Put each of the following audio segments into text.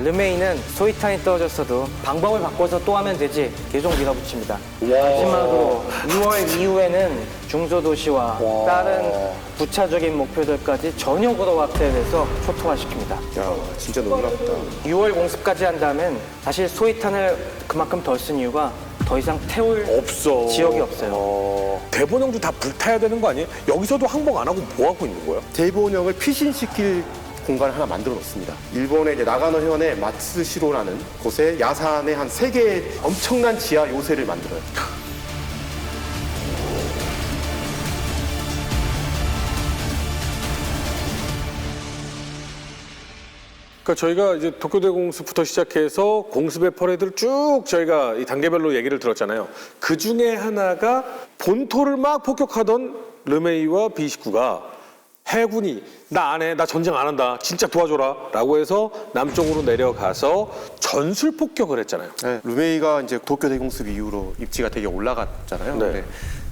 르메이는 소위탄이 떨어졌어도 방법을 바꿔서 또 하면 되지 계속 밀어붙입니다. 마지막으로 2월 이후에는 중소도시와 다른 부차적인 목표들까지 전역으로 확대해서 초토화시킵니다. 야, 진짜 놀랍다. 6월 공습까지 한다면 사실 소위탄을 그만큼 덜 쓴 이유가 더 이상 태울 없어. 지역이 없어요. 대본영도 다 불타야 되는 거 아니에요? 여기서도 항복 안 하고 뭐 하고 있는 거야? 대본영을 피신시킬 공간을 하나 만들어 놓습니다. 일본의 이제 나가노 현의 마츠시로라는 곳에 야산에 한 3개의 엄청난 지하 요새를 만들어요. 그러니까 저희가 이제 도쿄대 공습부터 시작해서 공습의 퍼레이드를 쭉 저희가 이 단계별로 얘기를 들었잖아요. 그 중에 하나가 본토를 막 폭격하던 르메이와 B29가 해군이 나 안 해, 나 전쟁 안 한다, 진짜 도와줘라 라고 해서 남쪽으로 내려가서 전술 폭격을 했잖아요. 네, 루메이가 이제 도쿄 대공습 이후로 입지가 되게 올라갔잖아요. 네. 근데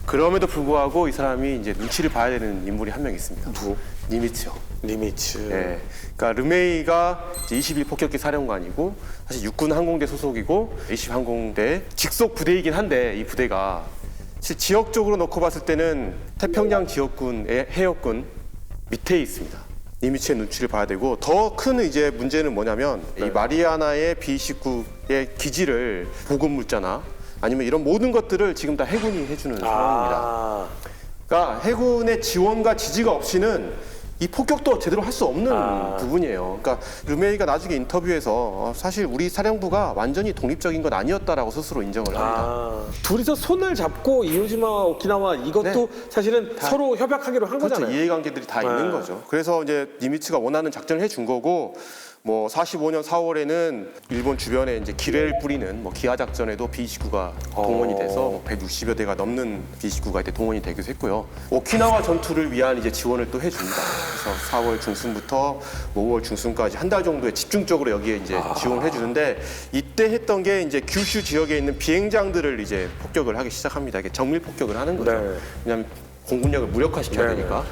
그럼에도 불구하고 이 사람이 이제 눈치를 봐야 되는 인물이 한 명 있습니다. 누구? 니미츠요. 니미츠. 네. 그러니까 르메이가 21폭격기 사령관이고 사실 육군 항공대 소속이고 20항공대 직속 부대이긴 한데 이 부대가 사실 지역적으로 놓고 봤을 때는 태평양 지역군의 해역군 밑에 있습니다. 니미츠의 눈치를 봐야 되고 더 큰 이제 문제는 뭐냐면 이 마리아나의 B29의 기지를 보급 물자나 아니면 이런 모든 것들을 지금 다 해군이 해주는 상황입니다. 그러니까 해군의 지원과 지지가 없이는 이 폭격도 제대로 할 수 없는 부분이에요. 그러니까 르메이가 나중에 인터뷰에서 사실 우리 사령부가 완전히 독립적인 건 아니었다라고 스스로 인정을 합니다. 둘이서 손을 잡고 이오지마 오키나와 이것도 사실은 서로 협약하기로 한 그렇죠. 거잖아요. 이해관계들이 다 있는 거죠. 그래서 이제 니미츠가 원하는 작전을 해준 거고, 뭐 45년 4월에는 일본 주변에 이제 기뢰를 뿌리는 뭐 기아 작전에도 B29가 동원이 돼서 뭐 160여 대가 넘는 B29가 이때 동원이 되기도 했고요. 오키나와 전투를 위한 이제 지원을 또 해줍니다. 그래서 4월 중순부터 5월 중순까지 한 달 정도에 집중적으로 여기에 이제 지원을 해주는데 이때 했던 게 이제 규슈 지역에 있는 비행장들을 이제 폭격을 하기 시작합니다. 이게 정밀 폭격을 하는 거죠. 네. 왜냐하면 공군력을 무력화시켜야 네. 되니까.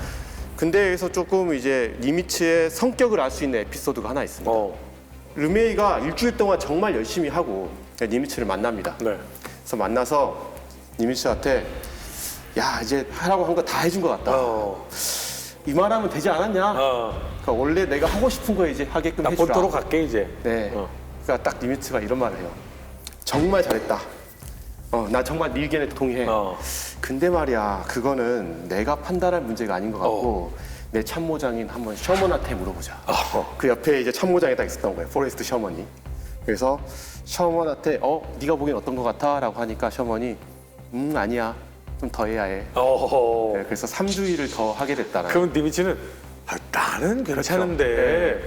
근데 여기서 조금 이제 니미츠의 성격을 알 수 있는 에피소드가 하나 있습니다. 르메이가 일주일 동안 정말 열심히 하고 니미츠를 만납니다. 네. 그래서 만나서 니미츠한테 야 이제 하라고 한 거 다 해준 것 같다. 이만하면 되지 않았냐? 그러니까 원래 내가 하고 싶은 거 이제 하게끔 나 해주라. 본토로 갈게 이제. 네. 그러니까 딱 니미츠가 이런 말을 해요. 정말 잘했다. 나 정말 네 의견에 동의해. 근데 말이야, 그거는 내가 판단할 문제가 아닌 것 같고 내 참모장인 한번 셔먼한테 물어보자. 그 옆에 이제 참모장이 딱 있었던 거예요. 포레스트 셔먼이. 그래서 셔먼한테 네가 보기엔 어떤 것 같아? 라고 하니까 셔먼이 아니야. 좀 더 해야 해. 네, 그래서 3주일을 더 하게 됐다는. 그럼 니미츠는 나는 괜찮은데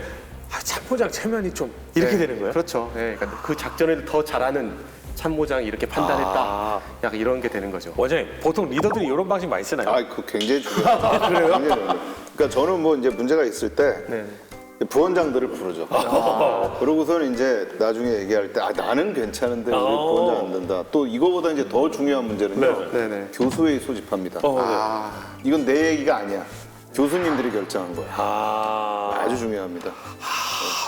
참모장 체면이 좀 이렇게 되는 거예요? 그렇죠. 네, 그러니까 그 작전을 더 잘하는 참모장이 이렇게 판단했다. 약간 이런 게 되는 거죠. 원장님, 보통 리더들이 이런 방식 많이 쓰나요? 그 굉장히 중요해요. 그래요? 그러니까 저는 뭐 이제 문제가 있을 때 부원장들을 부르죠. 그러고서는 이제 나중에 얘기할 때 나는 괜찮은데 우리 부원장 안 된다. 또 이거보다 이제 더 중요한 문제는요. 네네. 교수회의 소집합니다. 이건 내 얘기가 아니야. 교수님들이 결정한 거야. 아주 중요합니다.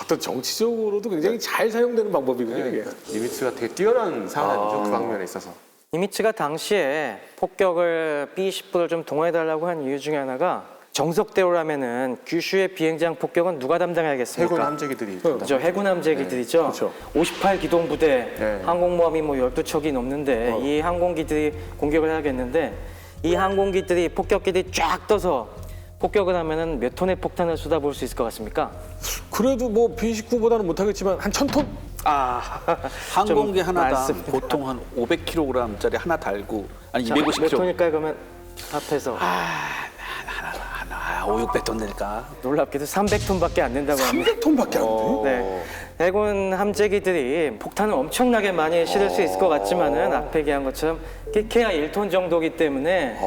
어떤 정치적으로도 굉장히 잘 사용되는 방법이군요, 이게. 니미츠가 되게 뛰어난 사람이죠. 그 방면에 있어서. 니미츠가 당시에 폭격을 B-29를 좀 동원해달라고 한 이유 중에 하나가 정석대로라면은 규슈의 비행장 폭격은 누가 담당해야겠습니까? 해군 함재기들이 그죠, 해군 함재기들이죠. 그렇죠. 58기동부대 항공모함이 뭐 12척이 넘는데 이 항공기들이 공격을 해야겠는데 이 항공기들이 폭격기들이 쫙 떠서 폭격을 하면은 몇 톤의 폭탄을 쏟아부을 수 있을 것 같습니까? 그래도 뭐 B19보다는 못하겠지만 한 1000톤? 항공기 좀 하나당 많습니다. 보통 한 500kg짜리 하나 달고 아니 자, 몇 250kg 톤일까요? 그러면 합해서 500톤 되니까 놀랍게도 300톤밖에 안 된다고 합니다. 300톤밖에 안 돼? 네. 해군 함재기들이 폭탄을 엄청나게 많이 실을 수 있을 것 같지만은 앞에 얘기한 것처럼 끼케야 1톤 정도기 때문에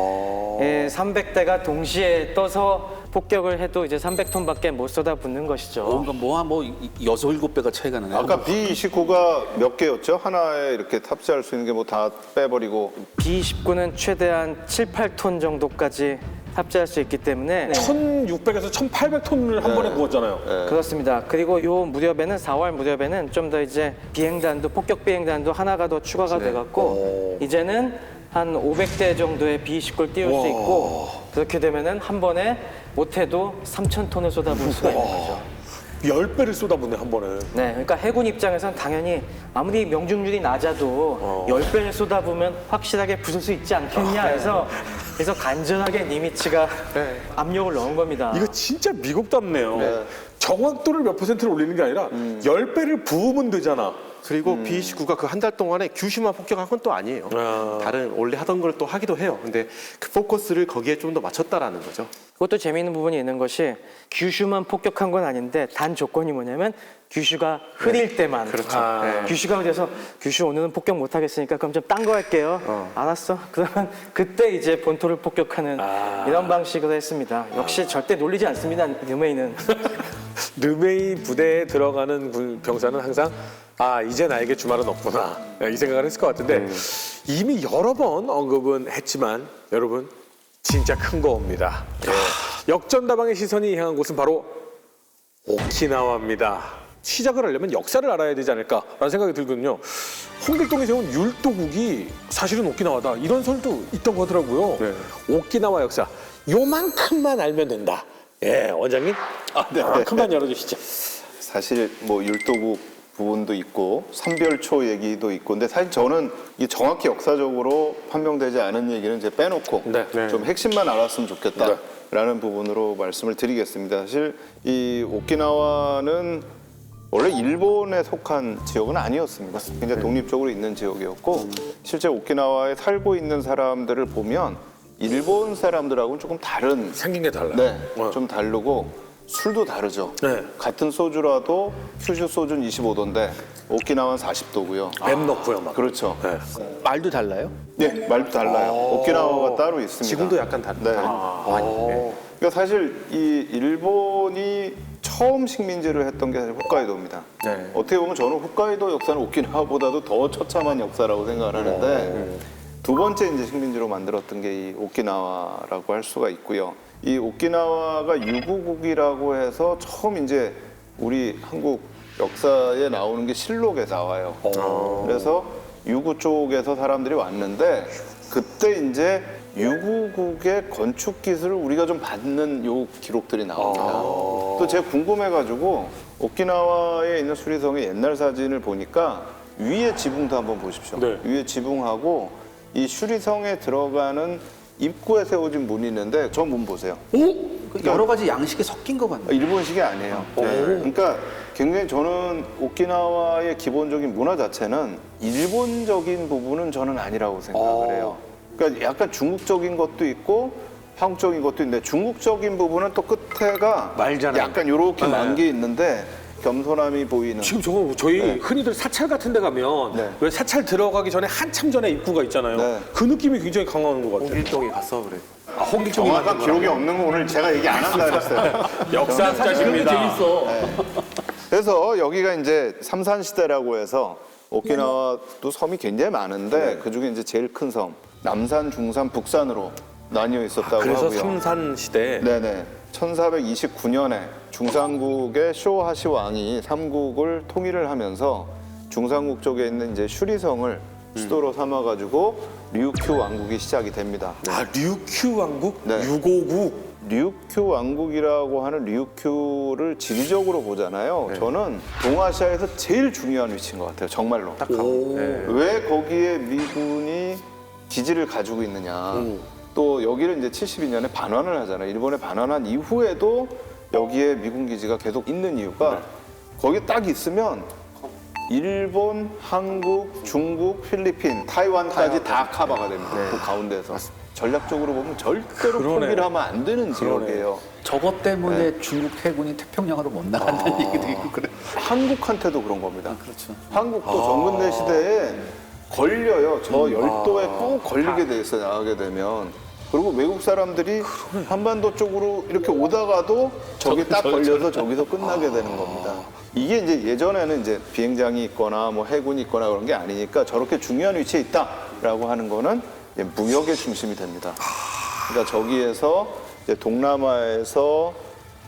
300대가 동시에 떠서 폭격을 해도 이제 300톤밖에 못 쏟아붓는 것이죠. 뭔가 뭐 6, 7배가 차이가 나네요. 아까 B29가 몇 개였죠? 하나에 이렇게 탑재할 수 있는 게 뭐 다 빼버리고 B-29는 최대한 7, 8톤 정도까지 탑재할 수 있기 때문에 1,600에서 1,800톤을 한 번에 부었잖아요. 그렇습니다. 그리고 요 무렵에는 4월 무렵에는 좀 더 이제 비행단도 폭격 비행단도 하나가 더 추가가 돼갖고 이제는 한 500대 정도의 B-29를 띄울 수 있고 그렇게 되면은 한 번에 못해도 3,000톤을 쏟아부을 수가 있는 거죠. 10배를 쏟아붓네, 한 번에. 네, 그러니까 해군 입장에선 당연히 아무리 명중률이 낮아도 10배를 쏟아부으면 확실하게 부술 수 있지 않겠냐 해서 그래서 간절하게 니미츠가 압력을 넣은 겁니다. 이거 진짜 미국답네요. 정확도를 몇 퍼센트를 올리는 게 아니라 10배를 부으면 되잖아. 그리고 B-29가 그 한 달 동안에 규슈만 폭격한 건 또 아니에요. 다른 원래 하던 걸 또 하기도 해요. 근데 그 포커스를 거기에 좀 더 맞췄다라는 거죠. 그것도 재미있는 부분이 있는 것이 규슈만 폭격한 건 아닌데 단 조건이 뭐냐면 규슈가 흐릴 때만 그렇죠. 규슈가 흐려서 규슈 오늘은 폭격 못 하겠으니까 그럼 좀 딴 거 할게요. 알았어. 그러면 그때 이제 본토를 폭격하는 이런 방식으로 했습니다. 역시 절대 놀리지 않습니다. 르메이는. 르메이 부대에 들어가는 병사는 항상 이제 나에게 주말은 없구나 이 생각을 했을 것 같은데 이미 여러 번 언급은 했지만 여러분 진짜 큰 거입니다. 역전다방의 시선이 향한 곳은 바로 오키나와입니다. 시작을 하려면 역사를 알아야 되지 않을까라는 생각이 들거든요. 홍길동이 세운 율도국이 사실은 오키나와다 이런 설도 있다고 하더라고요. 오키나와 역사 요만큼만 알면 된다. 원장님 요만큼만 열어주시죠. 사실 뭐 율도국 부분도 있고 삼별초 얘기도 있고 근데 사실 저는 이 정확히 역사적으로 판명되지 않은 얘기는 이제 빼놓고 좀 핵심만 알았으면 좋겠다라는 부분으로 말씀을 드리겠습니다. 사실 이 오키나와는 원래 일본에 속한 지역은 아니었습니다. 굉장히 독립적으로 있는 지역이었고 실제 오키나와에 살고 있는 사람들을 보면 일본 사람들하고는 조금 다른 생긴 게 달라요. 좀 다르고 술도 다르죠. 네. 같은 소주라도 큐슈 소주는 25도인데 오키나와는 40도고요. 뱀 넣고요 막. 그렇죠. 말도 달라요? 네, 말도 달라요. 오키나와가 따로 있습니다. 지금도 약간 다르다. 네. 그러니까 사실 이 일본이 처음 식민지를 했던 게 사실 홋카이도입니다. 어떻게 보면 저는 홋카이도 역사는 오키나와보다도 더 처참한 역사라고 생각을 하는데 두 번째 이제 식민지로 만들었던 게 이 오키나와라고 할 수가 있고요. 이 오키나와가 유구국이라고 해서 처음 이제 우리 한국 역사에 나오는 게 실록에 나와요. 그래서 유구 쪽에서 사람들이 왔는데 그때 이제 유구국의 건축 기술을 우리가 좀 받는 요 기록들이 나옵니다. 또 제가 궁금해가지고 오키나와에 있는 수리성의 옛날 사진을 보니까 위에 지붕도 한번 보십시오. 위에 지붕하고 이 수리성에 들어가는 입구에 세워진 문이 있는데 저 문 보세요. 여러 가지 양식이 섞인 것 같네요. 일본식이 아니에요. 그러니까 굉장히 저는 오키나와의 기본적인 문화 자체는 일본적인 부분은 저는 아니라고 생각을 해요. 그러니까 약간 중국적인 것도 있고 한국적인 것도 있는데 중국적인 부분은 또 끝에가 말잖아요. 약간 이렇게 만 게 있는데 겸손함이 보이는. 지금 저거 저희 흔히들 사찰 같은 데 가면 왜 사찰 들어가기 전에 한참 전에 입구가 있잖아요. 그 느낌이 굉장히 강한 것 같아요. 홍길동이 가서 그래. 홍길동이 정확한 기록이 없는 거 오늘 제가 얘기 안 한다 그랬어요. 역사학자십니다. 그래서 여기가 이제 삼산시대라고 해서 오키나와도 섬이 굉장히 많은데 그중에 이제 제일 큰 섬 남산, 중산, 북산으로 나뉘어 있었다고 그래서 하고요. 삼산 시대. 네네. 1429년에 중산국의 쇼하시 왕이 삼국을 통일을 하면서 중산국 쪽에 있는 이제 슈리성을 수도로 삼아가지고 류큐 왕국이 시작이 됩니다. 류큐 왕국? 네. 유고국? 류큐 왕국이라고 하는 류큐를 지리적으로 보잖아요. 저는 동아시아에서 제일 중요한 위치인 것 같아요. 정말로. 왜 거기에 미군이 기지를 가지고 있느냐. 또 여기를 이제 72년에 반환을 하잖아요. 일본에 반환한 이후에도 여기에 미군 기지가 계속 있는 이유가 거기 딱 있으면 일본, 한국, 중국, 필리핀, 타이완까지 다 커버가 됩니다. 그 가운데서. 전략적으로 보면 절대로 포기를 하면 안 되는 지역이에요. 저것 때문에 중국 해군이 태평양으로 못 나간다는 얘기도 있고 그래. 한국한테도 그런 겁니다. 그렇죠. 한국도 정근대 시대에 걸려요. 저 열도에 꼭 걸리게 돼 있어요. 나가게 되면. 그리고 외국 사람들이 한반도 쪽으로 이렇게 오다가도 저기 딱 걸려서 저기서 끝나게 되는 겁니다. 이게 이제 예전에는 이제 비행장이 있거나 뭐 해군이 있거나 그런 게 아니니까 저렇게 중요한 위치에 있다라고 하는 거는 이제 무역의 중심이 됩니다. 그러니까 저기에서 이제 동남아에서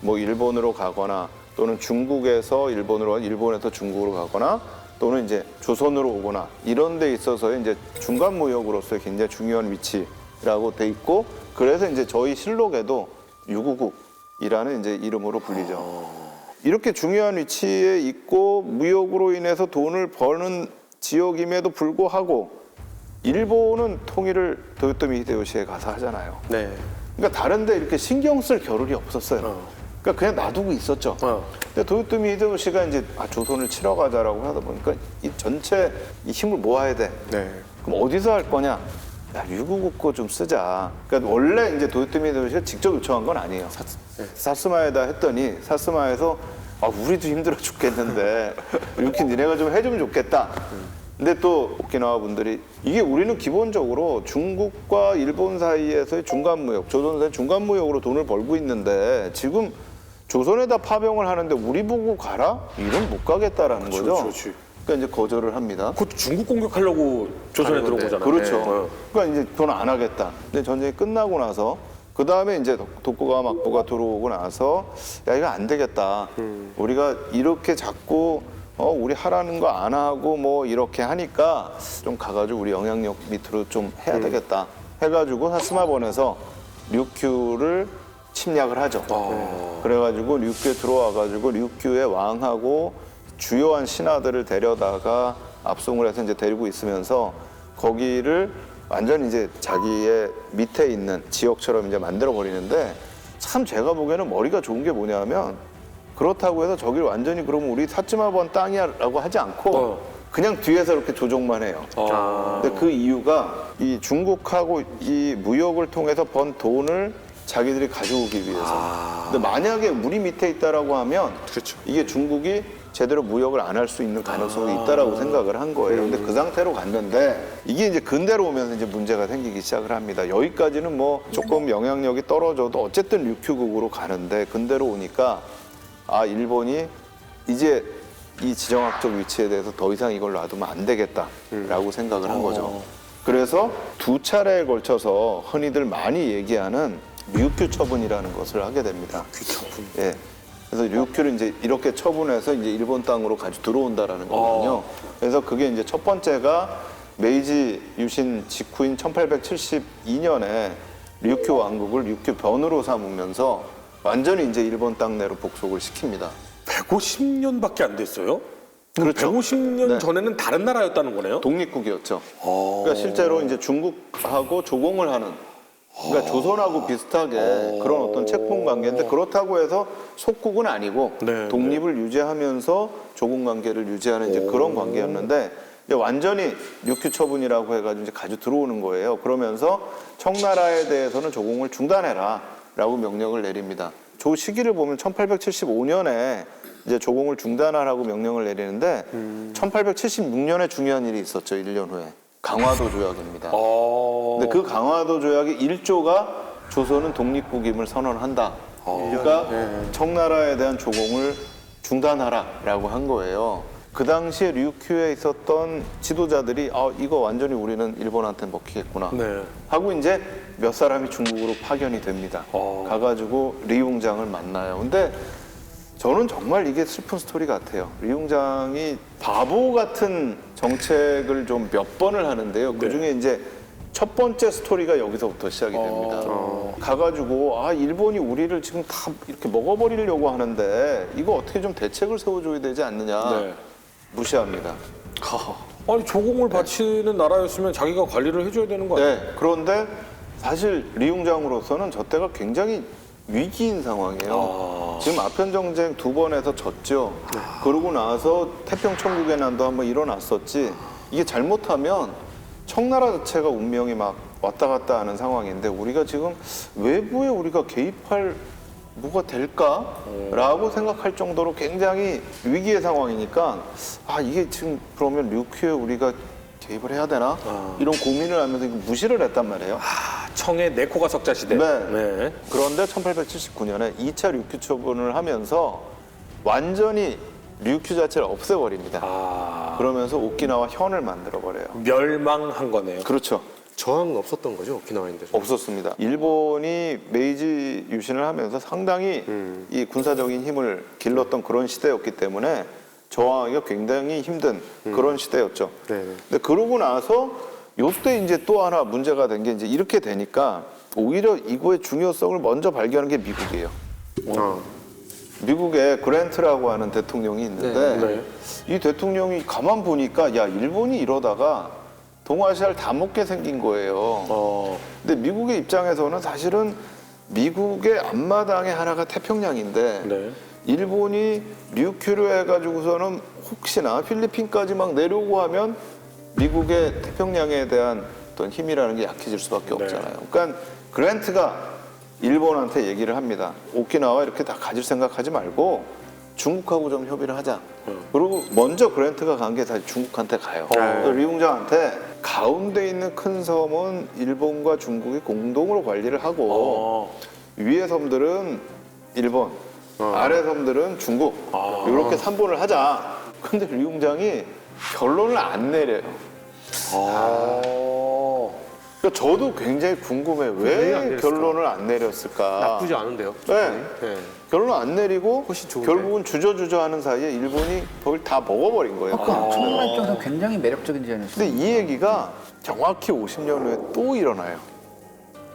뭐 일본으로 가거나 또는 중국에서 일본으로, 일본에서 중국으로 가거나 또는 이제 조선으로 오거나 이런 데 있어서의 이제 중간 무역으로서의 굉장히 중요한 위치라고 돼 있고, 그래서 이제 저희 실록에도 유구국이라는 이제 이름으로 불리죠. 이렇게 중요한 위치에 있고 무역으로 인해서 돈을 버는 지역임에도 불구하고 일본은 통일을 도요토미 히데요시에 가서 하잖아요. 네. 그러니까 다른데 이렇게 신경 쓸 겨를이 없었어요. 그러니까 그냥 놔두고 있었죠. 근데 도요토미 히데요시가 이제 조선을 치러 가자라고 하다 보니까 이 전체 이 힘을 모아야 돼. 네. 그럼 어디서 할 거냐? 야, 유구국 거 좀 쓰자. 그러니까 원래 이제 도요토미 히데요시가 직접 요청한 건 아니에요. 사스마에다 했더니 사스마에서 우리도 힘들어 죽겠는데 이렇게 니네가 좀 해주면 좋겠다. 근데 또 오키나와 분들이 이게 우리는 기본적으로 중국과 일본 사이에서의 중간무역, 조선사의 중간무역으로 돈을 벌고 있는데 지금 조선에다 파병을 하는데 우리 보고 가라? 이런 못 가겠다라는 거죠. 그렇지. 그러니까 이제 거절을 합니다. 그것도 중국 공격하려고 조선에 들어온 거잖아요. 그렇죠. 그러니까 이제 그건 안 하겠다. 근데 전쟁이 끝나고 나서 그 다음에 이제 도쿠가와 막부가 들어오고 나서 야 이거 안 되겠다. 우리가 이렇게 자꾸 우리 하라는 거 안 하고 뭐 이렇게 하니까 좀 가가지고 우리 영향력 밑으로 좀 해야 되겠다. 해가지고 사스마본에서 류큐를 침략을 하죠. 그래가지고 류큐에 들어와가지고 류큐의 왕하고 주요한 신하들을 데려다가 압송을 해서 이제 데리고 있으면서 거기를 완전 이제 자기의 밑에 있는 지역처럼 이제 만들어 버리는데, 참 제가 보기에는 머리가 좋은 게 뭐냐면 그렇다고 해서 저길 완전히 그러면 우리 사츠마본 땅이야라고 하지 않고 그냥 뒤에서 이렇게 조종만 해요. 근데 그 이유가 이 중국하고 이 무역을 통해서 번 돈을 자기들이 가져오기 위해서. 근데 만약에 우리 밑에 있다라고 하면 그렇죠. 이게 중국이 제대로 무역을 안 할 수 있는 가능성이 있다라고 생각을 한 거예요. 근데 그 상태로 갔는데 이게 이제 근대로 오면서 이제 문제가 생기기 시작을 합니다. 여기까지는 뭐 조금 영향력이 떨어져도 어쨌든 류큐국으로 가는데 근대로 오니까 일본이 이제 이 지정학적 위치에 대해서 더 이상 이걸 놔두면 안 되겠다라고 생각을 한 거죠. 그래서 두 차례에 걸쳐서 흔히들 많이 얘기하는 류큐 처분이라는 것을 하게 됩니다. 류큐 처분. 예. 그래서 류큐를 이제 이렇게 처분해서 이제 일본 땅으로 가지고 들어온다라는 거거든요. 그래서 그게 이제 첫 번째가 메이지 유신 직후인 1872년에 류큐 왕국을 류큐 변으로 삼으면서 완전히 이제 일본 땅 내로 복속을 시킵니다. 150년밖에 안 됐어요? 그렇죠. 150년 네. 전에는 다른 나라였다는 거네요? 독립국이었죠. 그러니까 실제로 이제 중국하고 조공을 하는, 그러니까 조선하고 비슷하게 그런 어떤 책봉 관계인데, 그렇다고 해서 속국은 아니고 네, 독립을 유지하면서 조공 관계를 유지하는 이제 그런 관계였는데, 이제 완전히 류큐 처분이라고 해가지고 이제 가지고 들어오는 거예요. 그러면서 청나라에 대해서는 조공을 중단해라라고 명령을 내립니다. 저 시기를 보면 1875년에 이제 조공을 중단하라고 명령을 내리는데 1876년에 중요한 일이 있었죠. 1년 후에. 강화도 조약입니다. 근데 그 강화도 조약의 1조가 조선은 독립국임을 선언한다. 그러니까 청나라에 대한 조공을 중단하라라고 한 거예요. 그 당시에 류큐에 있었던 지도자들이 이거 완전히 우리는 일본한테 먹히겠구나 네. 하고 이제 몇 사람이 중국으로 파견이 됩니다. 가가지고 리웅장을 만나요. 근데 저는 정말 이게 슬픈 스토리 같아요. 리웅장이 바보 같은 정책을 좀 몇 번을 하는데요. 그중에 이제 첫 번째 스토리가 여기서부터 시작이 됩니다. 가가지고 일본이 우리를 지금 다 이렇게 먹어버리려고 하는데 이거 어떻게 좀 대책을 세워줘야 되지 않느냐. 네. 무시합니다. 아니 조공을 바치는 나라였으면 자기가 관리를 해줘야 되는 거 아니에요? 네. 그런데 사실 리웅장으로서는 저 때가 굉장히 위기인 상황이에요. 지금 아편 전쟁 2번에서 졌죠. 그러고 나서 태평천국의 난도 한번 일어났었지. 이게 잘못하면 청나라 자체가 운명이 막 왔다 갔다 하는 상황인데 우리가 지금 외부에 우리가 개입할 뭐가 될까라고 생각할 정도로 굉장히 위기의 상황이니까 이게 지금 그러면 류큐에 우리가 개입을 해야 되나? 이런 고민을 하면서 이거 무시를 했단 말이에요. 청의 네코가 석자 시대. 네. 그런데 1879년에 2차 류큐 처분을 하면서 완전히 류큐 자체를 없애버립니다. 그러면서 오키나와 현을 만들어버려요. 멸망한 거네요. 그렇죠. 저항은 없었던 거죠, 오키나와인데. 없었습니다. 일본이 메이지 유신을 하면서 상당히 이 군사적인 힘을 길렀던 그런 시대였기 때문에 저항하기가 굉장히 힘든 그런 시대였죠. 네. 근데 그러고 나서 요때 이제 또 하나 문제가 된 게 이제 이렇게 되니까 오히려 이거의 중요성을 먼저 발견한 게 미국이에요. 미국에 그랜트라고 하는 대통령이 있는데 이 대통령이 가만 보니까 야, 일본이 이러다가 동아시아를 다 먹게 생긴 거예요. 근데 미국의 입장에서는 사실은 미국의 앞마당의 하나가 태평양인데 네. 일본이 류큐를 해가지고서는 혹시나 필리핀까지 막 내려오고 하면 미국의 태평양에 대한 어떤 힘이라는 게 약해질 수밖에 없잖아요. 그러니까 그랜트가 일본한테 얘기를 합니다. 오키나와 이렇게 다 가질 생각하지 말고 중국하고 좀 협의를 하자. 그리고 먼저 그랜트가 간 게 사실 중국한테 가요. 리웅장한테 가운데 있는 큰 섬은 일본과 중국이 공동으로 관리를 하고 위의 섬들은 일본, 아래 섬들은 중국 이렇게 삼본을 하자. 근데 리웅장이 결론을 안 내려요. 그러니까 저도 굉장히 궁금해요. 왜 결론을 안 내렸을까? 나쁘지 않은데요. 네. 네. 결론 안 내리고 훨씬 좋은데. 결국은 주저주저 하는 사이에 일본이 거길 다 먹어버린 거예요. 그러니까 청문회 입장에서 굉장히 매력적인 제안이었어요. 근데 이 얘기가 정확히 50년 후에 또 일어나요.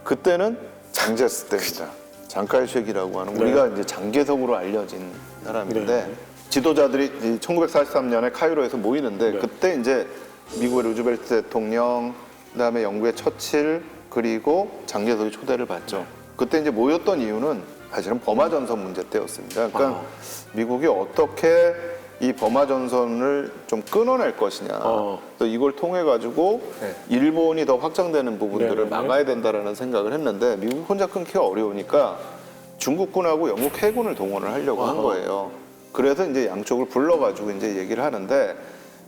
그때는 장제스 때입니다. 장칼쉑이라고 하는 우리가 이제 장개석으로 알려진 사람인데 지도자들이 1943년에 카이로에서 모이는데 그때 이제 미국의 루즈벨트 대통령, 그다음에 영국의 처칠 그리고 장개석이 초대를 받죠. 그때 이제 모였던 이유는 사실은 버마 전선 문제 때였습니다. 그러니까 미국이 어떻게 이 버마 전선을 좀 끊어낼 것이냐. 또 이걸 통해 가지고 일본이 더 확장되는 부분들을 막아야 된다라는 생각을 했는데 미국 혼자 끊기가 어려우니까 중국군하고 영국 해군을 동원을 하려고 한 거예요. 그래서 이제 양쪽을 불러가지고 이제 얘기를 하는데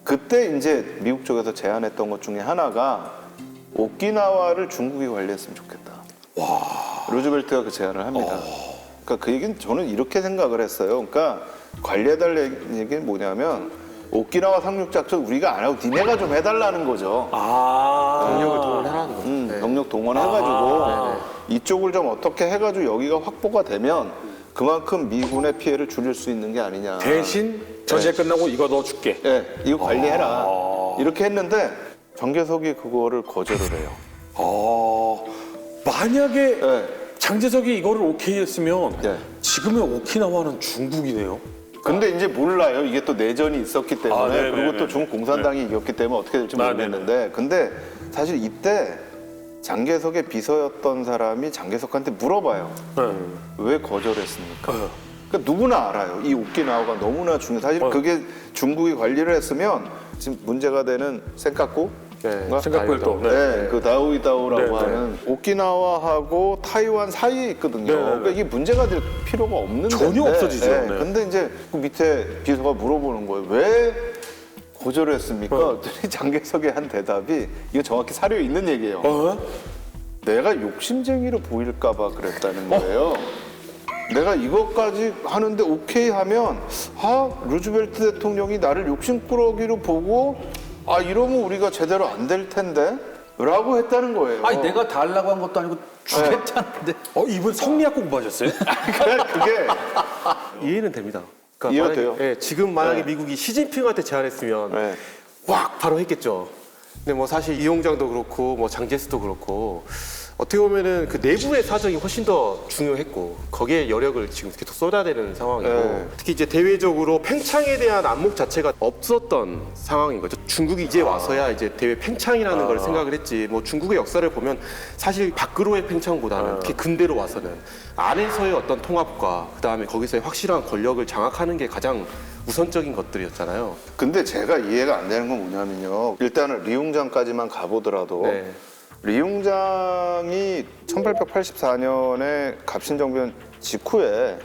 그때 이제 미국 쪽에서 제안했던 것 중에 하나가 오키나와를 중국이 관리했으면 좋겠다. 루즈벨트가 그 제안을 합니다. 그러니까 그 얘기는 저는 이렇게 생각을 했어요. 그러니까 관리해달라는 얘기는 뭐냐면 오키나와 상륙작전 우리가 안 하고 니네가 좀 해달라는 거죠. 병력을 동원하라는 거죠. 병력 동원해가지고 이쪽을 좀 어떻게 해가지고 여기가 확보가 되면 그만큼 미군의 피해를 줄일 수 있는 게 아니냐. 대신 전쟁 끝나고 이거 넣어줄게. 네, 이거 관리해라. 이렇게 했는데 장개석이 그거를 거절을 해요. 만약에 네. 장제석이 이거를 오케이 했으면 네. 지금의 오키나와는 중국이네요. 근데 이제 몰라요. 이게 또 내전이 있었기 때문에 네네네. 그리고 또 중국 공산당이 이겼기 때문에 어떻게 될지 모르겠는데 근데 사실 이때 장개석의 비서였던 사람이 장개석한테 물어봐요. 왜 거절했습니까? 그러니까 누구나 알아요. 이 오키나와가 너무나 중요해. 사실 그게 중국이 관리를 했으면 지금 문제가 되는 센카쿠? 생각별도. 그 다오이다오라고 네, 네. 하는 오키나와하고 타이완 사이에 있거든요. 네, 네, 네. 그러니까 이게 문제가 될 필요가 없는 전혀 데인데, 없어지죠. 네. 근데 이제 그 밑에 비서가 물어보는 거예요. 왜 거절을 했습니까? 그랬더니 장개석의 한 대답이 이거 정확히 사료에 있는 얘기예요. 내가 욕심쟁이로 보일까 봐 그랬다는 거예요. 내가 이것까지 하는데 오케이 하면 루즈벨트 대통령이 나를 욕심꾸러기로 보고 이러면 우리가 제대로 안 될 텐데 라고 했다는 거예요. 아니 내가 달라고 한 것도 아니고 주겠다는데. 이분 성리학 공부하셨어요? 그게 이해는 됩니다. 그러니까 이해가 만약에, 돼요? 예, 지금 만약에 미국이 시진핑한테 제안했으면 네. 확 바로 했겠죠. 근데 뭐 사실 이용장도 그렇고 뭐 장제스도 그렇고 어떻게 보면은 그 내부의 사정이 훨씬 더 중요했고 거기에 여력을 지금 계속 쏟아내는 상황이고 네. 특히 이제 대외적으로 팽창에 대한 안목 자체가 없었던 상황인 거죠. 중국이 이제 와서야 이제 대외 팽창이라는 걸 생각을 했지. 뭐 중국의 역사를 보면 사실 밖으로의 팽창보다는 특히 근대로 와서는 안에서의 어떤 통합과 그다음에 거기서의 확실한 권력을 장악하는 게 가장 우선적인 것들이었잖아요. 근데 제가 이해가 안 되는 건 뭐냐면요. 일단은 리웅장까지만 가보더라도 네. 리웅장이 1884년에 갑신정변 직후에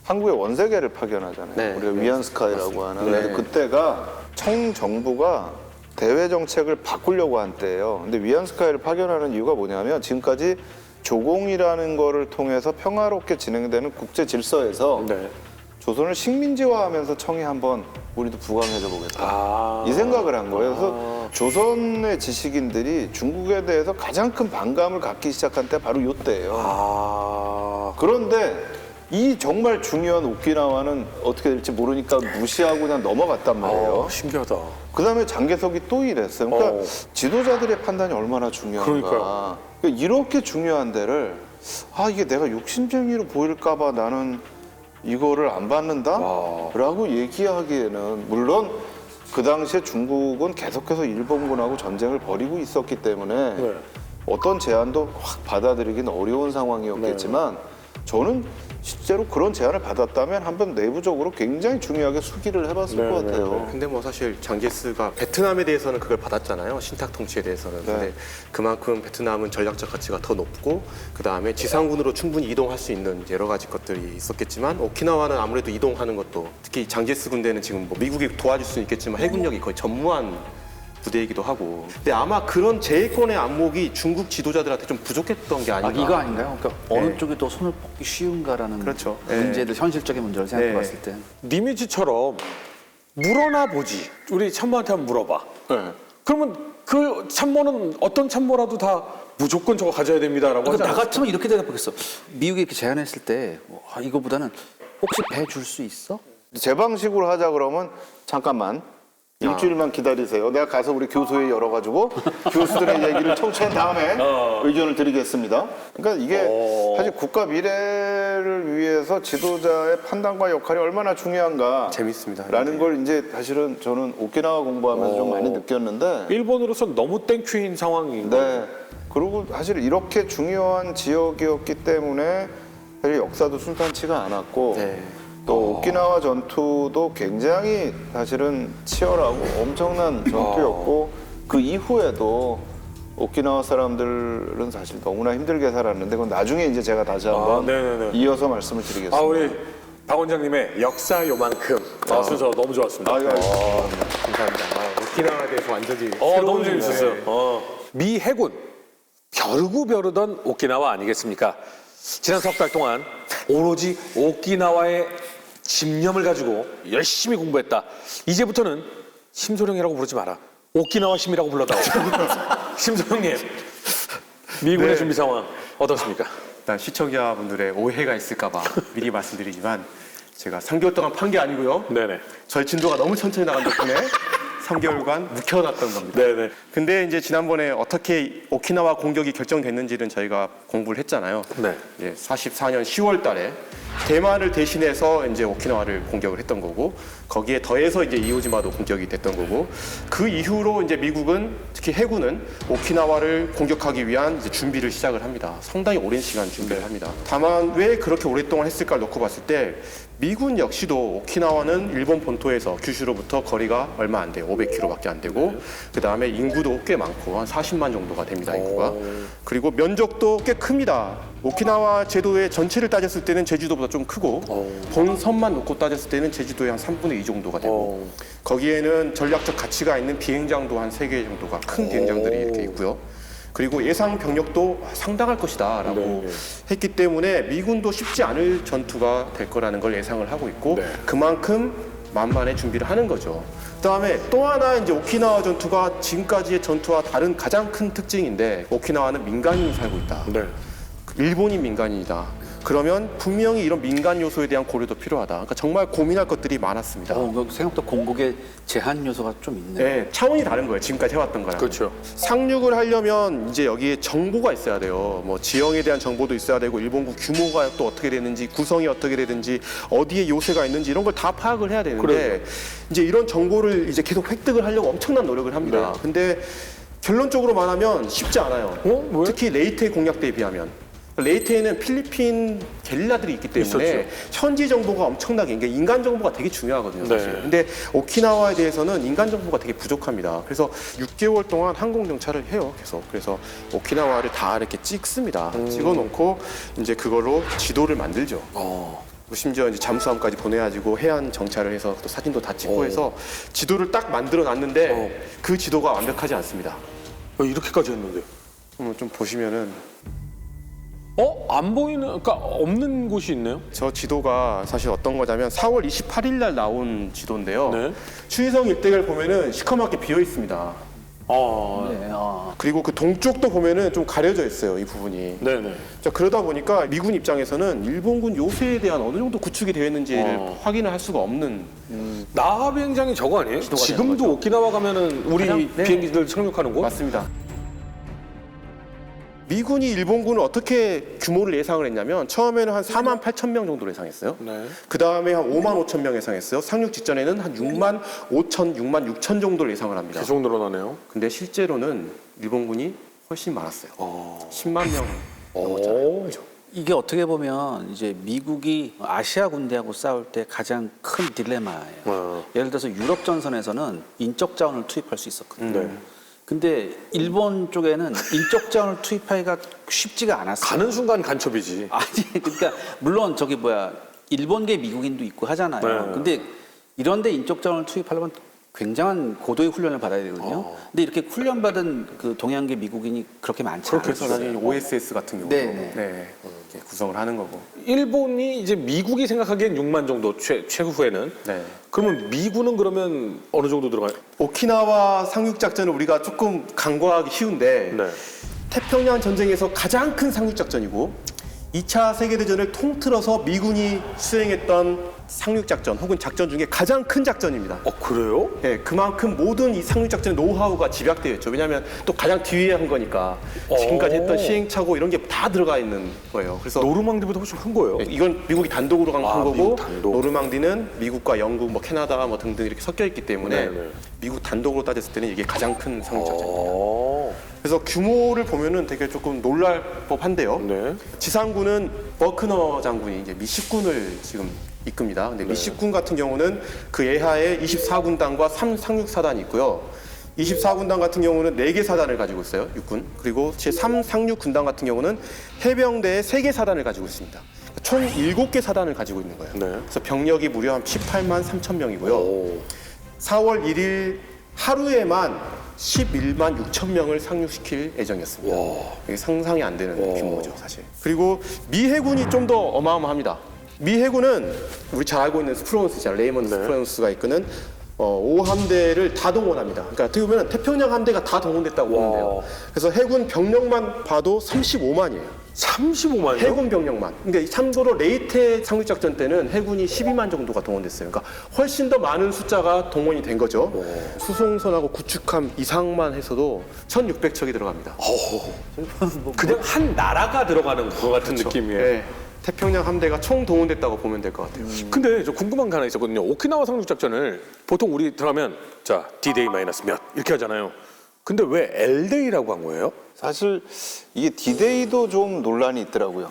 한국에 원세계를 파견하잖아요. 네. 우리가 위안스카이라고 하는. 네. 근데 그때가 청정부가 대외 정책을 바꾸려고 한 때예요. 근데 위안스카이를 파견하는 이유가 뭐냐면 지금까지 조공이라는 거를 통해서 평화롭게 진행되는 국제 질서에서 조선을 식민지화하면서 청에 한번 우리도 부강해져 보겠다. 이 생각을 한 거예요. 그래서 조선의 지식인들이 중국에 대해서 가장 큰 반감을 갖기 시작한 때 바로 이때예요. 그런데 이 정말 중요한 오키나와는 어떻게 될지 모르니까 무시하고 그냥 넘어갔단 말이에요. 신기하다. 그다음에 장개석이 또 이랬어요. 그러니까 지도자들의 판단이 얼마나 중요한가. 그러니까요. 그러니까 이렇게 중요한 데를 이게 내가 욕심쟁이로 보일까 봐 나는 이거를 안 받는다? 라고 얘기하기에는 물론 그 당시에 중국은 계속해서 일본군하고 전쟁을 벌이고 있었기 때문에 네. 어떤 제안도 확 받아들이기는 어려운 상황이었겠지만 저는 실제로 그런 제안을 받았다면 한번 내부적으로 굉장히 중요하게 수기를 해봤을 것 같아요. 근데 뭐 사실 장제스가 베트남에 대해서는 그걸 받았잖아요. 신탁 통치에 대해서는. 근데 그만큼 베트남은 전략적 가치가 더 높고 그 다음에 지상군으로 충분히 이동할 수 있는 여러 가지 것들이 있었겠지만 오키나와는 아무래도 이동하는 것도 특히 장제스 군대는 지금 뭐 미국이 도와줄 수는 있겠지만 해군력이 거의 전무한 부대이기도 하고. 근데 아마 그런 제해권의 안목이 중국 지도자들한테 좀 부족했던 게 아닌가. 이거 아닌가요? 그러니까 어느 쪽이 더 손을 뻗기 쉬운가라는 그렇죠. 문제들, 현실적인 문제를 생각해 네. 봤을 때. 니미지처럼 물어나 보지. 우리 참모한테 한번 물어봐. 그러면 그 참모는 어떤 참모라도 다 무조건 저거 가져야 됩니다라고 하지 나 않았어요? 같으면 이렇게 대답하겠어. 미국이 이렇게 제안했을 때 이거보다는 혹시 배 줄 수 있어? 제 방식으로 하자 그러면 잠깐만 일주일만 기다리세요. 내가 가서 우리 교수회의 열어가지고 교수들의 얘기를 청취한 다음에 의견을 드리겠습니다. 그러니까 이게 사실 국가 미래를 위해서 지도자의 판단과 역할이 얼마나 중요한가 재밌습니다. 라는 걸 이제 사실은 저는 오키나와 공부하면서 좀 많이 느꼈는데 일본으로서 너무 땡큐인 상황인 거예요. 네. 그리고 사실 이렇게 중요한 지역이었기 때문에 사실 역사도 순탄치가 않았고 네. 또 오키나와 전투도 굉장히 사실은 치열하고 엄청난 전투였고 그 이후에도 오키나와 사람들은 사실 너무나 힘들게 살았는데 그건 나중에 이제 제가 다시 한번 네네네. 이어서 말씀을 드리겠습니다. 우리 박 원장님의 역사 요만큼 순서 너무 좋았습니다. 감사합니다. 오키나와에 대해서 완전히 너무 재밌었어요. 미 해군 벼르고 벼르던 오키나와 아니겠습니까? 지난 석 달 동안 오로지 오키나와의 집념을 가지고 열심히 공부했다. 이제부터는 심소령이라고 부르지 마라. 오키나와 심이라고 불러다오. 심소령님, 미군의 준비 상황 어떻습니까? 일단 시청자분들의 오해가 있을까봐 미리 말씀드리지만 제가 3개월 동안 판 게 아니고요. 네네. 절친도가 너무 천천히 나간 덕분에 3개월간 묵혀놨던 겁니다. 네네. 근데 이제 지난번에 어떻게 오키나와 공격이 결정됐는지는 저희가 공부를 했잖아요. 네. 이제 44년 10월 달에 대만을 대신해서 이제 오키나와를 공격을 했던 거고 거기에 더해서 이제 이오지마도 공격이 됐던 거고 그 이후로 이제 미국은 특히 해군은 오키나와를 공격하기 위한 이제 준비를 시작을 합니다. 상당히 오랜 시간 준비를 합니다. 다만 왜 그렇게 오랫동안 했을까를 놓고 봤을 때 미군 역시도 오키나와는 일본 본토에서 규슈로부터 거리가 얼마 안 돼요. 500km밖에 안 되고 그 다음에 인구도 꽤 많고 한 40만 정도가 됩니다. 인구가. 그리고 면적도 꽤 큽니다. 오키나와 제도의 전체를 따졌을 때는 제주도보다 좀 크고 본섬만 놓고 따졌을 때는 제주도의 한 3분의 2 정도가 되고 거기에는 전략적 가치가 있는 비행장도 한 3개 정도가 큰 비행장들이 이렇게 있고요. 그리고 예상 병력도 상당할 것이다 라고 했기 때문에 미군도 쉽지 않을 전투가 될 거라는 걸 예상을 하고 있고 그만큼 만반의 준비를 하는 거죠. 그다음에 또 하나 이제 오키나와 전투가 지금까지의 전투와 다른 가장 큰 특징인데 오키나와는 민간인이 살고 있다. 일본인 민간인이다. 그러면 분명히 이런 민간 요소에 대한 고려도 필요하다. 그러니까 정말 고민할 것들이 많았습니다. 생각보다 공국의 제한 요소가 좀 있네요. 네, 차원이 다른 거예요. 지금까지 해왔던 거랑. 그렇죠. 상륙을 하려면 이제 여기에 정보가 있어야 돼요. 뭐 지형에 대한 정보도 있어야 되고 일본군 규모가 또 어떻게 되는지 구성이 어떻게 되는지 어디에 요새가 있는지 이런 걸 다 파악을 해야 되는데 이제 이런 정보를 이제 계속 획득을 하려고 엄청난 노력을 합니다. 근데 결론적으로 말하면 쉽지 않아요. 왜? 특히 레이테의 공략대에 비하면. 레이테에는 필리핀 게릴라들이 있기 때문에 있었죠. 현지 정보가 엄청나게 그러니까 인간 정보가 되게 중요하거든요. 사실. 근데 오키나와에 대해서는 인간 정보가 되게 부족합니다. 그래서 6개월 동안 항공 정찰을 해요. 계속. 그래서 오키나와를 다 이렇게 찍습니다. 찍어놓고 이제 그걸로 지도를 만들죠. 심지어 이제 잠수함까지 보내가지고 해안 정찰을 해서 또 사진도 다 찍고 해서 지도를 딱 만들어 놨는데 그 지도가 완벽하지 않습니다. 이렇게까지 했는데. 좀 보시면은 안 보이는, 그러니까 없는 곳이 있네요. 저 지도가 사실 어떤 거냐면 4월 28일 날 나온 지도인데요. 네. 추위성 일대를 보면은 시커멓게 비어 있습니다. 네. 그리고 그 동쪽도 보면은 좀 가려져 있어요, 이 부분이. 네네. 자, 그러다 보니까 미군 입장에서는 일본군 요새에 대한 어느 정도 구축이 되어 있는지를 확인을 할 수가 없는. 나하 비행장이 저거 아니에요? 되는 지금도 거죠. 오키나와 가면은 우리 네. 비행기들 착륙하는 곳? 맞습니다. 미군이 일본군을 어떻게 규모를 예상을 했냐면 처음에는 한 4만 8천 명 정도로 예상했어요. 네. 그 다음에 한 5만 5천 명 예상했어요. 상륙 직전에는 한 6만 5천, 6만 6천 정도를 예상을 합니다. 계속 늘어나네요. 근데 실제로는 일본군이 훨씬 많았어요. 10만 명. 오. 이게 어떻게 보면 이제 미국이 아시아 군대하고 싸울 때 가장 큰 딜레마예요. 예를 들어서 유럽 전선에서는 인적 자원을 투입할 수 있었거든요. 네. 근데 일본 쪽에는 인적 자원을 투입하기가 쉽지가 않았어요. 가는 순간 간첩이지. 아니 그러니까 물론 저기 뭐야 일본계 미국인도 있고 하잖아요. 네. 근데 이런데 인적 자원을 투입하려면 굉장한 고도의 훈련을 받아야 되거든요. 근데 이렇게 훈련받은 그 동양계 미국인이 그렇게 많지 않아요. 그래서 나중에 OSS 같은 경우도 네, 네. 이렇게 구성을 하는 거고. 일본이 이제 미국이 생각하기엔 6만 정도 최후에는. 네. 그러면 미군은 그러면 어느 정도 들어가요? 오키나와 상륙 작전은 우리가 조금 간과하기 쉬운데 네. 태평양 전쟁에서 가장 큰 상륙 작전이고 2차 세계대전을 통틀어서 미군이 수행했던 상륙 작전 혹은 작전 중에 가장 큰 작전입니다. 그래요? 네, 그만큼 모든 이 상륙 작전의 노하우가 집약되어 있죠. 왜냐하면 또 가장 뒤에 한 거니까 지금까지 했던 시행착오 이런 게 다 들어가 있는 거예요. 그래서 노르망디보다 훨씬 큰 거예요. 이건 미국이 단독으로 한 거고 미국 단독. 노르망디는 미국과 영국, 뭐 캐나다 뭐 등등 이렇게 섞여 있기 때문에 네네. 미국 단독으로 따졌을 때는 이게 가장 큰 상륙 작전입니다. 오. 그래서 규모를 보면은 되게 조금 놀랄 법한데요. 네. 지상군은 버크너 장군이 이제 미식군을 지금 이끕니다. 근데 미식군 같은 경우는 그 예하에 24군단과 3상륙사단이 있고요. 24군단 같은 경우는 4개 사단을 가지고 있어요, 육군. 그리고 제3상륙군단 같은 경우는 해병대에 3개 사단을 가지고 있습니다. 총 7개 사단을 가지고 있는 거예요. 네. 그래서 병력이 무려 한 18만 3천 명이고요. 오. 4월 1일 하루에만 11만 6천 명을 상륙시킬 예정이었습니다. 이게 상상이 안 되는 규모죠, 사실. 그리고 미 해군이 좀 더 어마어마합니다. 미 해군은 우리 잘 알고 있는 스프로운스잖아요. 레이먼드 스프로운스가 이끄는 5함대를 다 동원합니다. 그러니까 어떻게 보면 태평양 함대가 다 동원됐다고 보면 돼요. 그래서 해군 병력만 봐도 35만이에요. 35만이요? 해군 병력만. 그러니까 참고로 레이테 상륙작전 때는 해군이 12만 정도가 동원됐어요. 그러니까 훨씬 더 많은 숫자가 동원이 된 거죠. 수송선하고 구축함 이상만 해서도 1,600척이 들어갑니다. 그냥 한 나라가 들어가는 것 같은 느낌이에요. 네. 태평양 함대가 총 동원됐다고 보면 될 것 같아요. 근데 저 궁금한 게 하나 있었거든요. 오키나와 상륙 작전을 보통 우리 들어가면 자 D-Day 마이너스 몇 이렇게 하잖아요. 근데 왜 L-Day라고 한 거예요? 사실 이게 디데이도 좀 논란이 있더라고요.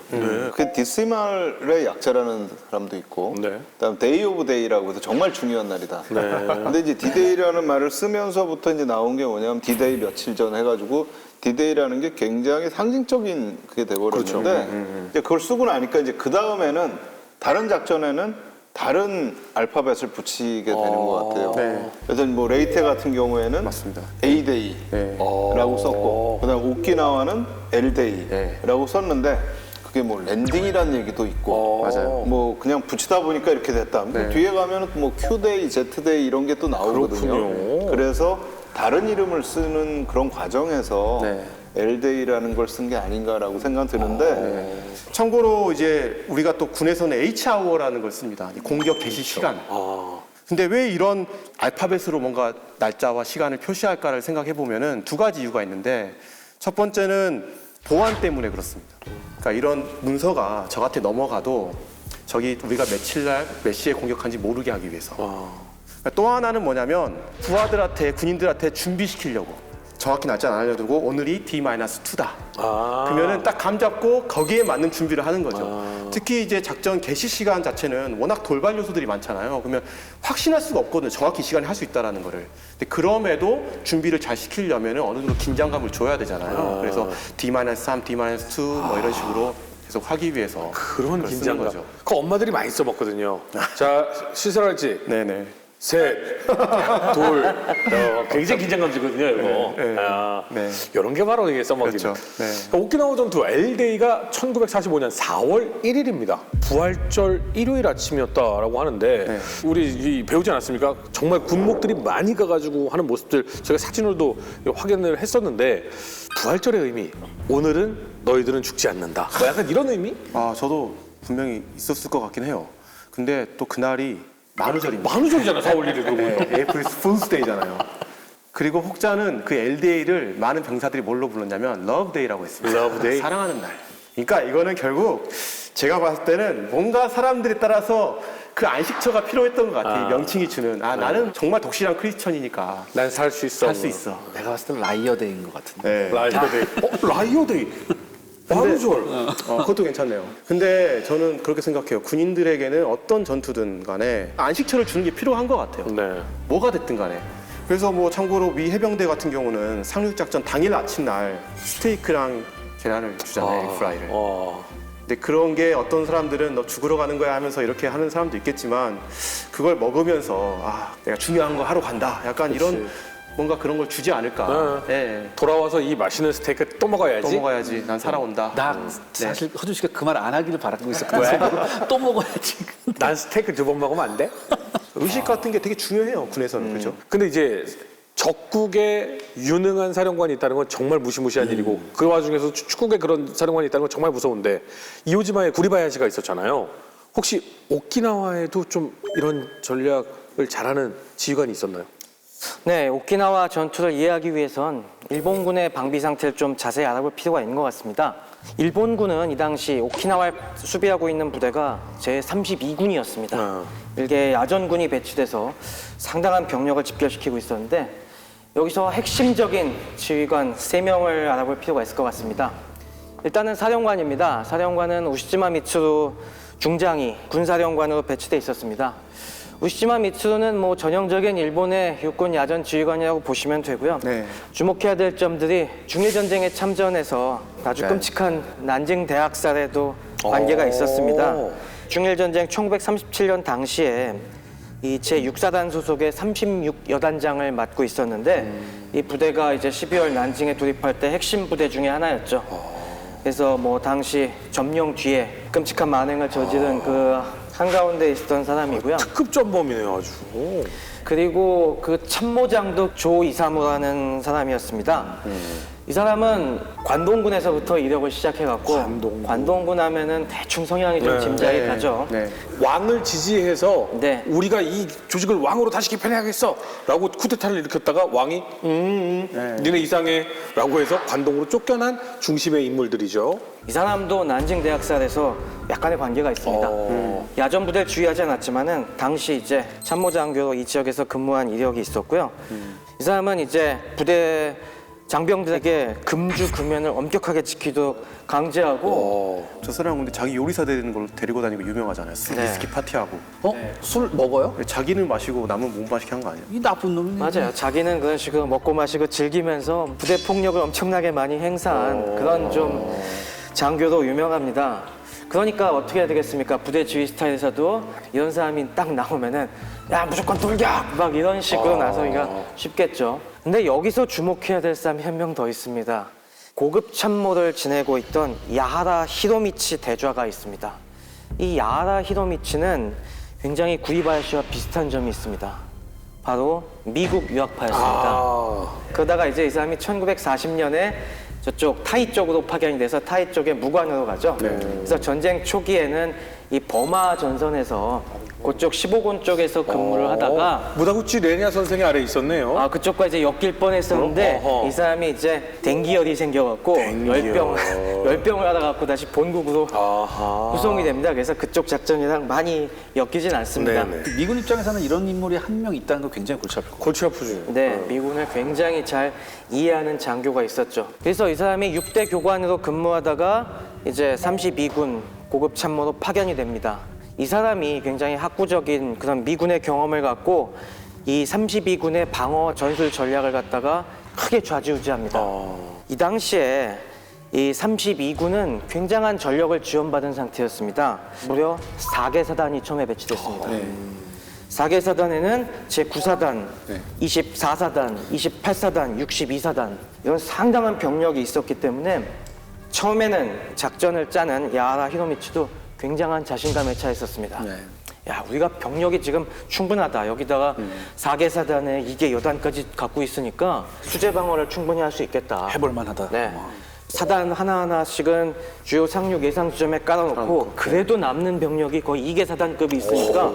그 디스말의 약자라는 사람도 있고, 네. 그다음 데이 오브 데이라고 해서 정말 중요한 날이다. 근데 이제 디데이라는 말을 쓰면서부터 이제 나온 게 뭐냐면 디데이 며칠 전 해가지고 디데이라는 게 굉장히 상징적인 그게 돼버렸는데 이제 그걸 쓰고 나니까 이제 그 다음에는 다른 작전에는 다른 알파벳을 붙이게 되는 것 같아요. 네. 그래서 뭐 레이테 같은 경우에는 맞습니다. A-Day라고 썼고, 그다음 오키나와는 L-Day라고 썼는데 그게 뭐 랜딩이라는 얘기도 있고, 맞아요. 뭐 그냥 붙이다 보니까 이렇게 됐다. 네. 뒤에 가면은 뭐 Q-Day, Z-Day 이런 게 또 나오거든요. 그렇군요. 그래서 다른 이름을 쓰는 그런 과정에서 네. L-Day라는 걸 쓴 게 아닌가라고 생각 드는데. 참고로 이제 우리가 또 군에서는 H-hour라는 걸 씁니다. 공격 개시 시간. 근데 왜 이런 알파벳으로 뭔가 날짜와 시간을 표시할까를 생각해 보면은 두 가지 이유가 있는데 첫 번째는 보안 때문에 그렇습니다. 그러니까 이런 문서가 저한테 넘어가도 저기 우리가 며칠 날 몇 시에 공격한지 모르게 하기 위해서. 또 하나는 뭐냐면 부하들한테 군인들한테 준비시키려고 정확히 날짜는 안 알려두고 오늘이 D-2다. 그러면은 딱 감 잡고 거기에 맞는 준비를 하는 거죠. 특히 이제 작전 개시 시간 자체는 워낙 돌발 요소들이 많잖아요. 그러면 확신할 수가 없거든요. 정확히 시간에 할 수 있다라는 거를. 근데 그럼에도 준비를 잘 시키려면 어느 정도 긴장감을 줘야 되잖아요. 그래서 D-3, D-2 뭐 이런 식으로 계속 하기 위해서 그런 그걸 쓰는 긴장감. 거죠. 그 엄마들이 많이 써먹거든요. 자 시설할지 네네. 셋, 둘. 굉장히 긴장감 주거든요, 이거. 네. 아, 네. 이런 게 바로 이게 써먹기는. 그렇죠. 네. 오키나와 전투 L-Day가 1945년 4월 1일입니다. 부활절 일요일 아침이었다라고 하는데 네. 우리 배우지 않았습니까? 정말 군목들이 많이 가가지고 하는 모습들 저희가 사진으로도 확인을 했었는데 부활절의 의미, 오늘은 너희들은 죽지 않는다. 뭐 약간 이런 의미? 저도 분명히 있었을 것 같긴 해요. 근데 또 그날이 만우절입니다. 만우절이잖아, 4월 1일 그러고 보면. 네, 에이프릴 푸스데이잖아요. 그리고 혹자는 그 LDA를 많은 병사들이 뭘로 불렀냐면 러브데이라고 했습니다. 러브데이? 사랑하는 날. 그러니까 이거는 결국 제가 봤을 때는 뭔가 사람들에 따라서 그 안식처가 필요했던 것 같아요. 이 명칭이 주는. 나는 정말 독실한 크리스천이니까 난 살 수 있어. 살 수 있어. 내가 봤을 땐 라이어데이인 것 같은데. 네. 라이어데이. 라이어데이. 만우절. 그것도 괜찮네요. 근데 저는 그렇게 생각해요. 군인들에게는 어떤 전투든 간에 안식처를 주는 게 필요한 것 같아요. 네. 뭐가 됐든 간에. 그래서 뭐 참고로 미 해병대 같은 경우는 상륙작전 당일 아침 날 스테이크랑 계란을 주잖아요. 에그프라이를. 근데 그런 게 어떤 사람들은 너 죽으러 가는 거야 하면서 이렇게 하는 사람도 있겠지만 그걸 먹으면서 내가 중요한 거 하러 간다. 약간 이런 뭔가 그런 걸 주지 않을까. 네. 돌아와서 이 맛있는 스테이크 또 먹어야지. 또 먹어야지. 난 살아온다. 나 사실 허준 씨가 그 말 안 하기를 바라고 있었거든. 또 먹어야지. 난 스테이크 2번 먹으면 안 돼? 의식 같은 게 되게 중요해요. 군에서는. 그죠? 근데 이제 적국에 유능한 사령관이 있다는 건 정말 무시무시한 일이고 그 와중에서 축국에 그런 사령관이 있다는 건 정말 무서운데 이오지마에 구리바야시가 있었잖아요. 혹시 오키나와에도 좀 이런 전략을 잘하는 지휘관이 있었나요? 네, 오키나와 전투를 이해하기 위해선 일본군의 방비 상태를 좀 자세히 알아볼 필요가 있는 것 같습니다. 일본군은 이 당시 오키나와를 수비하고 있는 부대가 제32군이었습니다. 일개 야전군이 배치돼서 상당한 병력을 집결시키고 있었는데 여기서 핵심적인 지휘관 3명을 알아볼 필요가 있을 것 같습니다. 일단은 사령관입니다. 사령관은 우시지마 미츠루 중장이 군사령관으로 배치돼 있었습니다. 우시지마 미츠루는 뭐 전형적인 일본의 육군 야전 지휘관이라고 보시면 되고요. 네. 주목해야 될 점들이 중일전쟁에 참전해서 아주 네. 끔찍한 난징 대학살에도 관계가 있었습니다. 중일전쟁 1937년 당시에 이 제6사단 소속의 36여단장을 맡고 있었는데 이 부대가 이제 12월 난징에 돌입할 때 핵심 부대 중에 하나였죠. 그래서 뭐 당시 점령 뒤에 끔찍한 만행을 저지른 그 한가운데 있었던 사람이고요. 특급 전범이네요, 아주. 그리고 그 참모장도 조 이사무라는 사람이었습니다. 이 사람은 관동군에서부터 이력을 시작해갖고 관동군 하면은 대충 성향이 좀 짐작이 가죠. 네. 왕을 지지해서 네. 우리가 이 조직을 왕으로 다시 개편해야겠어 라고 쿠데타를 일으켰다가 왕이 니네 이상해 라고 해서 관동으로 쫓겨난 중심의 인물들이죠. 이 사람도 난징 대학살에서 약간의 관계가 있습니다. 야전 부대를 주의하지 않았지만은 당시 이제 참모장교로 이 지역에서 근무한 이력이 있었고요. 이 사람은 이제 부대 장병들에게 금주 금연을 엄격하게 지키도록 강제하고 저 사람은 근데 자기 요리사 되는 걸로 데리고 다니고 유명하잖아요. 술, 네. 위스키 파티하고. 술 먹어요? 자기는 마시고 남은 못 마시게 한 거 아니에요? 이 나쁜 놈이네. 맞아요. 자기는 그런 식으로 먹고 마시고 즐기면서 부대 폭력을 엄청나게 많이 행사한 그런 좀 장교로 유명합니다. 그러니까 어떻게 해야 되겠습니까? 부대 지휘 스타일에서도 이런 사람이 딱 나오면은 야 무조건 돌격! 막 이런 식으로 나서기가 쉽겠죠. 근데 여기서 주목해야 될 사람이 한 명 더 있습니다. 고급 참모를 지내고 있던 야하라 히로미치 대좌가 있습니다. 이 야하라 히로미치는 굉장히 구리바야시와 비슷한 점이 있습니다. 바로 미국 유학파였습니다. 그러다가 이제 이 사람이 1940년에 저쪽 타이 쪽으로 파견이 돼서 타이 쪽에 무관으로 가죠. 그래서 전쟁 초기에는 이 버마 전선에서 그쪽 15군 쪽에서 근무를 하다가 무다구치 레냐 선생의 아래 있었네요. 그쪽과 이제 엮일 뻔했었는데 어허. 이 사람이 이제 댕기열이 생겨갖고 열병을 하다갖고 다시 본국으로 후송이 됩니다. 그래서 그쪽 작전이랑 많이 엮이진 않습니다. 네네. 미군 입장에서는 이런 인물이 한 명 있다는 거 굉장히 골치 아플 것 같아요. 골치 아프죠. 네, 미군을 굉장히 잘 이해하는 장교가 있었죠. 그래서 이 사람이 6대 교관으로 근무하다가 이제 32군 고급 참모로 파견이 됩니다. 이 사람이 굉장히 학구적인 그런 미군의 경험을 갖고 이 32군의 방어 전술 전략을 갖다가 크게 좌지우지합니다. 이 당시에 이 32군은 굉장한 전력을 지원받은 상태였습니다. 무려 4개 사단이 처음에 배치됐습니다. 4개 사단에는 제9사단, 24사단, 28사단, 62사단 이런 상당한 병력이 있었기 때문에 처음에는 작전을 짜는 야하라 히로미츠도 굉장한 자신감에 차 있었습니다. 야, 우리가 병력이 지금 충분하다. 여기다가 4개 사단에 2개 여단까지 갖고 있으니까 수제 방어를 충분히 할 수 있겠다. 해볼 만하다. 네. 사단 하나하나씩은 주요 상륙 예상 지점에 깔아놓고 그래도 남는 병력이 거의 2개 사단급이 있으니까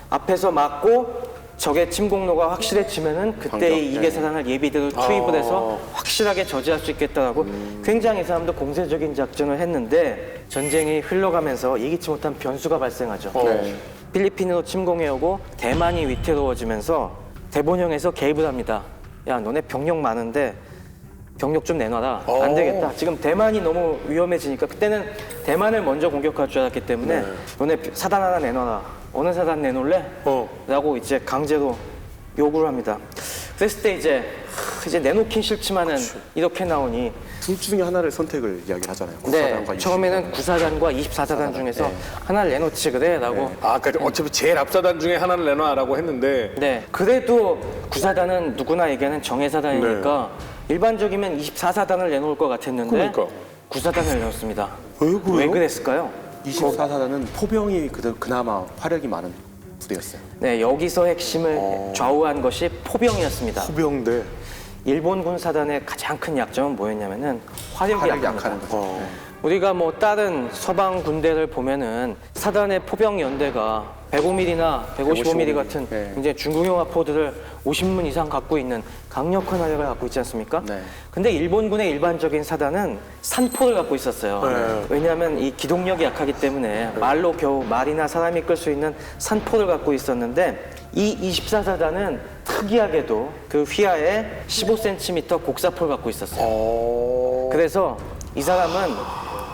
앞에서 막고 적의 침공로가 확실해지면은 그때 이 2개 사단을 예비대로 투입을 해서 확실하게 저지할 수 있겠다라고 굉장히 이 사람도 공세적인 작전을 했는데 전쟁이 흘러가면서 예기치 못한 변수가 발생하죠. 필리핀으로 침공해오고 대만이 위태로워지면서 대본령에서 개입을 합니다. 야, 너네 병력 많은데 병력 좀 내놔라. 안 되겠다. 지금 대만이 너무 위험해지니까 그때는 대만을 먼저 공격할 줄 알았기 때문에 너네 사단 하나 내놔라. 어느 사단 내놓을래? 라고 이제 강제로 요구를 합니다. 그랬을 때 이제 내놓긴 싫지만은 이렇게 나오니 둘 중에 하나를 선택을 이야기를 하잖아요. 네, 9사단과 처음에는 9사단과 24사단 중에서 아하나를 내놓지 그래 라고 그러니까 어차피 제일 앞사단 중에 하나를 내놔라고 했는데 네, 그래도 9사단은 누구나 얘기하는 정예사단이니까 일반적이면 24사단을 내놓을 것 같았는데 그러니까. 9사단을 내놓습니다. 그래요? 왜 그랬을까요? 24사단은 포병이 그나마 화력이 많은 부대였어요. 네, 여기서 핵심을 좌우한 것이 포병이었습니다. 후병대. 일본군 사단의 가장 큰 약점은 뭐였냐면은 화력이 화력이 약합니다. 약하는 거죠. 우리가 뭐 다른 서방 군대를 보면은 사단의 포병 연대가 105mm나 155mm 같은 네. 굉장히 중국형 화포들을 50문 이상 갖고 있는 강력한 화력을 갖고 있지 않습니까? 네. 근데 일본군의 일반적인 사단은 산포를 갖고 있었어요. 왜냐하면 이 기동력이 약하기 때문에 말로 겨우 말이나 사람이 끌 수 있는 산포를 갖고 있었는데 이 24사단은 특이하게도 그 휘하에 15cm 곡사포를 갖고 있었어요. 그래서 이 사람은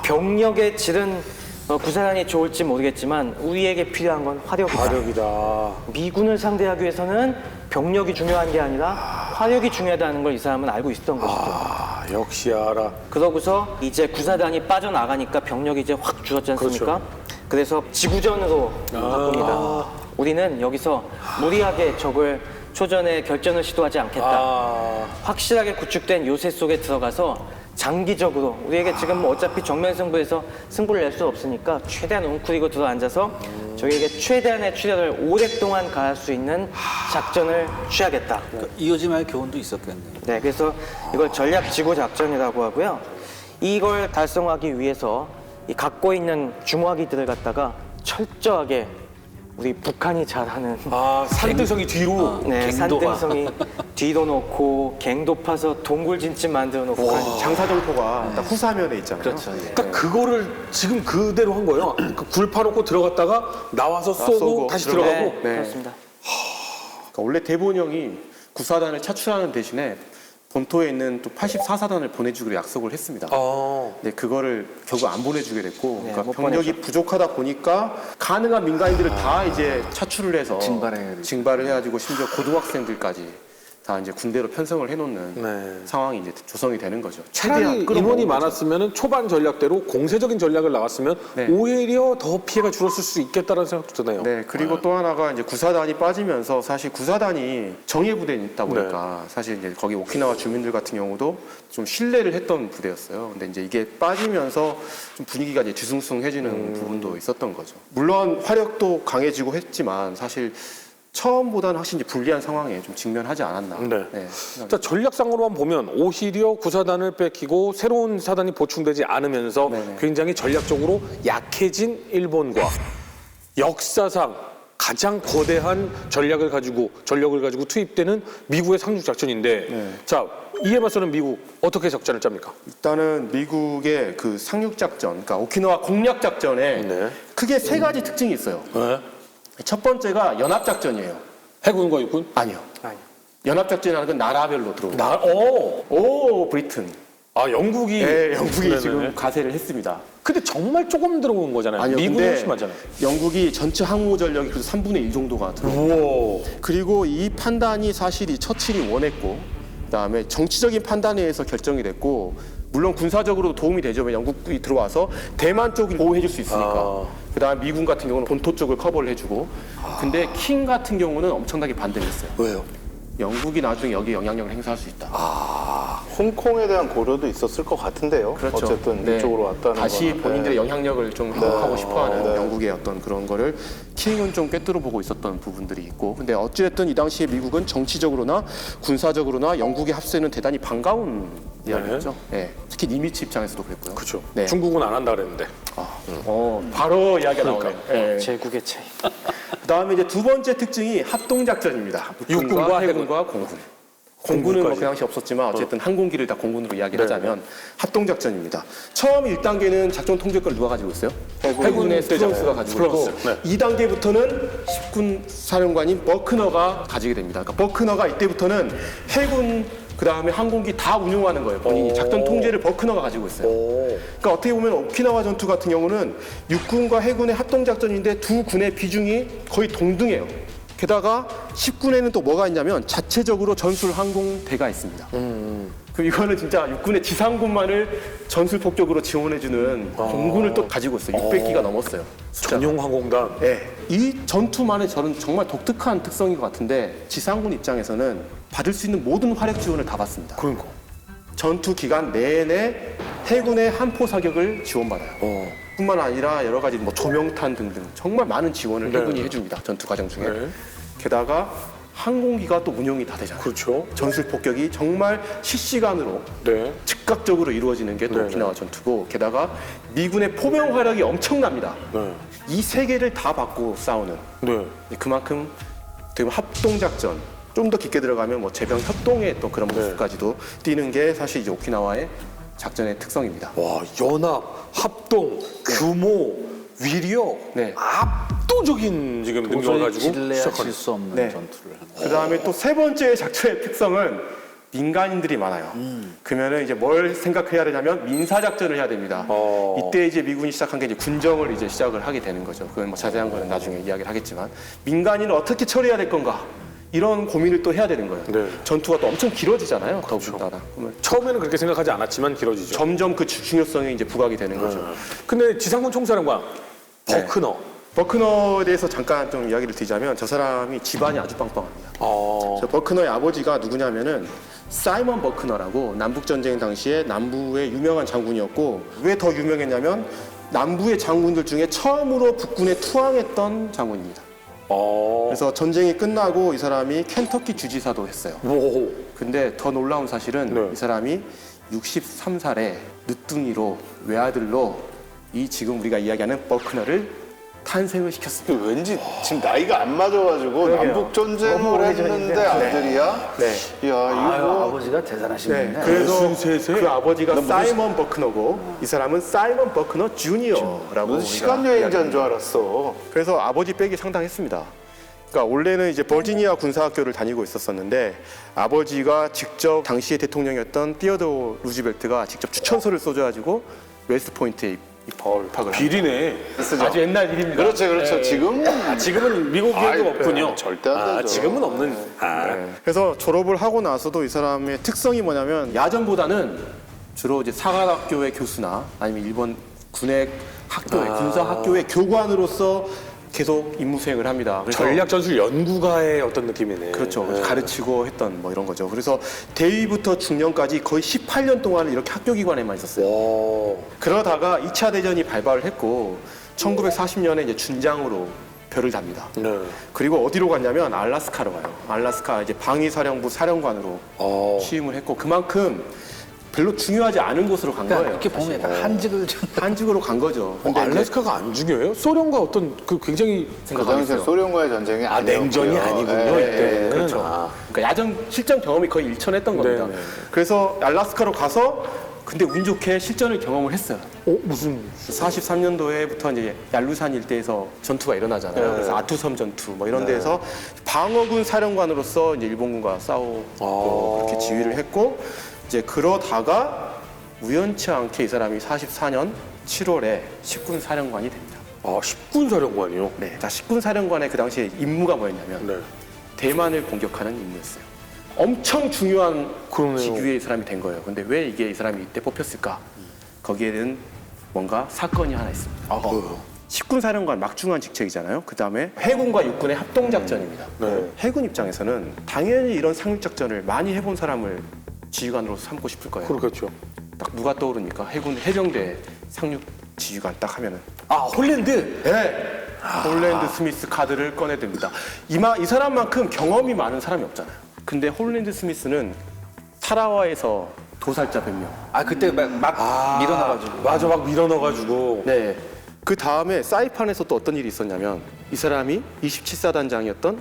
병력의 질은 구사단이 좋을지 모르겠지만 우리에게 필요한 건 화력이다. 화력이다. 미군을 상대하기 위해서는 병력이 중요한 게 아니라 화력이 중요하다는 걸 이 사람은 알고 있었던 것이죠. 역시 알아. 그러고서 이제 구사단이 빠져나가니까 병력이 이제 확 줄었지 않습니까? 그래서 지구전으로 바꿉니다. 우리는 여기서 무리하게 적을 초전에 결전을 시도하지 않겠다. 확실하게 구축된 요새 속에 들어가서 장기적으로 우리에게 지금 뭐 어차피 정면 승부에서 승부를 낼 수 없으니까 최대한 웅크리고 들어앉아서 저희에게 최대한의 출혈을 오랫동안 가할 수 있는 작전을 취하겠다. 이어지마의 교훈도 있었겠네요. 네, 그래서 이걸 전략지구 작전이라고 하고요. 이걸 달성하기 위해서 이 갖고 있는 중화기들을 갖다가 철저하게 우리 북한이 잘하는 산등성이 뒤로. 네, 갱도화. 산등성이 뒤로 놓고 갱도 파서 동굴진집 만들어 놓고 장사정포가 딱 후사면에 있잖아요. 그렇죠. 그러니까 그거를 지금 그대로 한 거예요. 그 굴 파놓고 들어갔다가 나와서 쏘고 쏘고 다시 들어가고. 들어가고. 네, 그렇습니다. 그러니까 원래 대본령이 9사단을 차출하는 대신에 본토에 있는 또 84사단을 보내주기로 약속을 했습니다. 근데 그거를 결국 안 보내주게 됐고, 그러니까 못 병력이 부족하다 보니까 가능한 민간인들을 다 이제 차출을 해서 징발을 해가지고 심지어 고등학생들까지 다 이제 군대로 편성을 해놓는 상황이 이제 조성이 되는 거죠. 차라리 최대한 끌어모은 인원이 거죠. 많았으면 초반 전략대로 공세적인 전략을 나갔으면 네. 오히려 더 피해가 줄었을 수 있겠다는 생각도 드네요. 네, 그리고 또 하나가 이제 9사단이 빠지면서 사실 9사단이 정예부대에 있다 보니까 사실 이제 거기 오키나와 주민들 같은 경우도 좀 신뢰를 했던 부대였어요. 근데 이제 이게 빠지면서 좀 분위기가 이제 뒤숭숭해지는 부분도 있었던 거죠. 물론 화력도 강해지고 했지만 사실 처음보다는 확실히 이제 불리한 상황에 좀 직면하지 않았나. 네. 자, 전략상으로만 보면 오히려 구사단을 뺏기고 새로운 사단이 보충되지 않으면서 네네. 굉장히 전략적으로 약해진 일본과 역사상 가장 거대한 전력을 가지고 투입되는 미국의 상륙 작전인데 자, 이에 맞서는 미국 어떻게 작전을 짭니까? 일단은 미국의 그 상륙 작전, 그러니까 오키나와 공략 작전에 크게 세 가지 특징이 있어요. 첫 번째가 연합 작전이에요. 해군과 육군? 아니요. 연합 작전이라는 건 나라별로 들어오는. 브리튼. 영국이. 네, 영국이 네네네. 지금 가세를 했습니다. 근데 정말 조금 들어온 거잖아요. 아니요, 미국이 근데 훨씬 많잖아요. 영국이 전체 항모 전력이 그래서 3분의 1 정도가 들어옵니다. 그리고 이 판단이 사실 이 처칠이 원했고, 그다음에 정치적인 판단에 의해서 결정이 됐고, 물론 군사적으로도 도움이 되죠. 영국이 들어와서 대만 쪽을 보호해줄 수 있으니까. 그다음 미군 같은 경우는 본토 쪽을 커버를 해주고. 근데 킹 같은 경우는 엄청나게 반대를 했어요. 왜요? 영국이 나중에 여기 영향력을 행사할 수 있다. 홍콩에 대한 고려도 있었을 것 같은데요. 그렇죠. 어쨌든 네. 이쪽으로 왔다는 다시 거는. 본인들의 네. 영향력을 좀 회복하고 싶어하는 네. 영국의 어떤 그런 거를 킹은 좀 꿰뚫어 보고 있었던 부분들이 있고. 근데 어찌됐든 이 당시에 미국은 정치적으로나 군사적으로나 영국의 합세는 대단히 반가운 이야기였죠. 네. 특히 니미츠 입장에서도 그랬고요. 그렇죠. 네. 중국은 안 한다 그랬는데. 바로 이야기가 나오네. 네. 제국의 차이. 그다음에 이제 두 번째 특징이 합동작전입니다. 육군과 해군과 공군. 공군은 뭐 공군까지. 그 당시 없었지만 어쨌든 항공기를 다 공군으로 이야기를 네. 하자면 합동작전입니다. 처음 1단계는 작전 통제권을 누가 가지고 있어요? 해군의 스프런스가 가지고 있고 스프런스. 네. 2단계부터는 10군 사령관인 버크너가 가지게 됩니다. 그러니까 버크너가 이때부터는 해군 그다음에 항공기 다 운용하는 거예요. 본인이 작전 통제를 버크너가 가지고 있어요. 그러니까 어떻게 보면 오키나와 전투 같은 경우는 육군과 해군의 합동작전인데 두 군의 비중이 거의 동등해요. 게다가 10군에는 또 뭐가 있냐면 자체적으로 전술 항공대가 있습니다. 그럼 이거는 진짜 육군의 지상군만을 전술 폭격으로 지원해주는 공군을 또 가지고 있어요. 600기가 넘었어요. 숫자가. 전용 항공단. 네. 이 전투만의 저는 정말 독특한 특성인 것 같은데 지상군 입장에서는 받을 수 있는 모든 화력 지원을 다 받습니다. 그러니까. 전투 기간 내내 해군의 한포 사격을 지원받아요. 뿐만 아니라 여러 가지 뭐 조명탄 등등 정말 많은 지원을 네. 해군이 해줍니다. 전투 과정 중에. 네. 게다가 항공기가 또 운용이 다 되잖아요. 그렇죠. 전술 폭격이 정말 실시간으로 네. 즉각적으로 이루어지는 게 또 네, 오키나와 전투고 게다가 미군의 포병 화력이 엄청납니다. 네. 이 세 개를 다 받고 싸우는 네. 그만큼 되게 합동작전 좀 더 깊게 들어가면 뭐 제병 협동의 또 그런 모습까지도 띄는 게 사실 이제 오키나와의 작전의 특성입니다. 와, 연합, 합동, 규모, 위력, 네. 압도적인 지금 능력을 도저히 가지고 질래야 시작하는. 질 수 없는 네. 전투를 하는 그 다음에 또 세 번째 작전의 특성은 민간인들이 많아요. 그러면은 이제 뭘 생각해야 되냐면 민사작전을 해야 됩니다. 이때 이제 미군이 시작한 게 이제 군정을 이제 시작을 하게 되는 거죠. 그건 뭐 자세한 거는 나중에 이야기를 하겠지만 민간인을 어떻게 처리해야 될 건가 이런 고민을 또 해야 되는 거예요. 네. 전투가 또 엄청 길어지잖아요. 더군다나. 그러면 처음에는 그렇게 생각하지 않았지만 길어지죠. 점점 그 중요성이 이제 부각이 되는 거죠. 근데 지상군 총사령관 네. 버크너. 버크너에 대해서 잠깐 좀 이야기를 드리자면 저 사람이 집안이 아주 빵빵합니다. 저 버크너의 아버지가 누구냐면은 사이먼 버크너라고 남북전쟁 당시에 남부의 유명한 장군이었고 왜 더 유명했냐면 남부의 장군들 중에 처음으로 북군에 투항했던 장군입니다. 그래서 전쟁이 끝나고 이 사람이 켄터키 주지사도 했어요. 오. 근데 더 놀라운 사실은 네. 이 사람이 63살에 늦둥이로 외아들로 이 지금 우리가 이야기하는 버크너를 탄생을 시켰습니다. 왠지 지금 나이가 안 맞아가지고 그러게요. 남북 전쟁을 너무 했는데 오래전인데. 아들이야? 네. 야 아유, 이거 아버지가 대단하신 네, 분이네. 그래서 셋에? 그 아버지가 사이먼 버크너고 이 사람은 사이먼 버크너 주니어라고 무슨 시간 여행자인 줄 알았어. 그래서 아버지 빽이 상당했습니다. 그러니까 원래는 이제 버지니아 군사학교를 다니고 있었었는데 아버지가 직접 당시의 대통령이었던 티어도 루즈벨트가 직접 추천서를 써줘가지고 웨스트포인트에 입학을 비리네. 아주 옛날 일입니다. 그렇죠, 그렇죠. 지금 지금은 미국 기업도 아이, 없군요. 절대 안 되죠. 지금은 없는. 그래서 졸업을 하고 나서도 이 사람의 특성이 뭐냐면 야전보다는 주로 이제 사관학교의 교수나 아니면 일본 군의 학교의 군사 학교의 교관으로서 계속 임무 수행을 합니다. 그래서 전략 전술 연구가의 어떤 느낌이네. 그렇죠. 가르치고 했던 뭐 이런 거죠. 그래서 대위부터 중령까지 거의 18년 동안 이렇게 학교 기관에만 있었어요. 오. 그러다가 2차 대전이 발발을 했고 1940년에 이제 준장으로 별을 답니다. 네. 그리고 어디로 갔냐면 알라스카로 가요. 알라스카 이제 방위사령부 사령관으로 취임을 했고 그만큼 별로 중요하지 않은 곳으로 간 그러니까 거예요. 이렇게 보면 약간 한직을 좀 한직으로 간 거죠. 근데 이제 알래스카가 안 중요해요? 소련과 어떤 그 굉장히 그 생각하고 당시에 있어요. 소련과의 전쟁이 냉전이 아니군요. 이때는. 그렇죠. 그러니까 야전 실전 경험이 거의 일천했던 겁니다. 네, 네. 그래서 알라스카로 가서 근데 운 좋게 실전을 경험을 했어요. 무슨 43년도에부터 이제 얄루산 일대에서 전투가 일어나잖아요. 그래서 아투섬 전투 뭐 이런 데에서 방어군 사령관으로서 이제 일본군과 싸우고 그렇게 지휘를 했고 이제 그러다가 우연치 않게 이 사람이 44년 7월에 10군 사령관이 됩니다. 10군 사령관이요? 네. 자, 10군 사령관의 그 당시에 임무가 뭐였냐면 네. 대만을 공격하는 임무였어요. 엄청 중요한 그러네요. 직위의 사람이 된 거예요. 근데 왜 이게 이 사람이 이때 뽑혔을까? 거기에는 뭔가 사건이 하나 있습니다. 뭐요? 식군 사령관 막중한 직책이잖아요. 그 다음에 해군과 육군의 합동 작전입니다. 해군 입장에서는 당연히 이런 상륙 작전을 많이 해본 사람을 지휘관으로 삼고 싶을 거예요. 그렇겠죠. 딱 누가 떠오르니까 해군 해병대 상륙 지휘관 딱 하면은 아 홀랜드. 네. 홀랜드 스미스 카드를 꺼내듭니다. 이 사람만큼 경험이 많은 사람이 없잖아요. 근데 홀랜드 스미스는 사라와에서 도살자 100명. 아 그때 막 밀어놔가지고. 맞아, 막 밀어넣어가지고. 네. 그 다음에 사이판에서 또 어떤 일이 있었냐면 이 사람이 27사단장이었던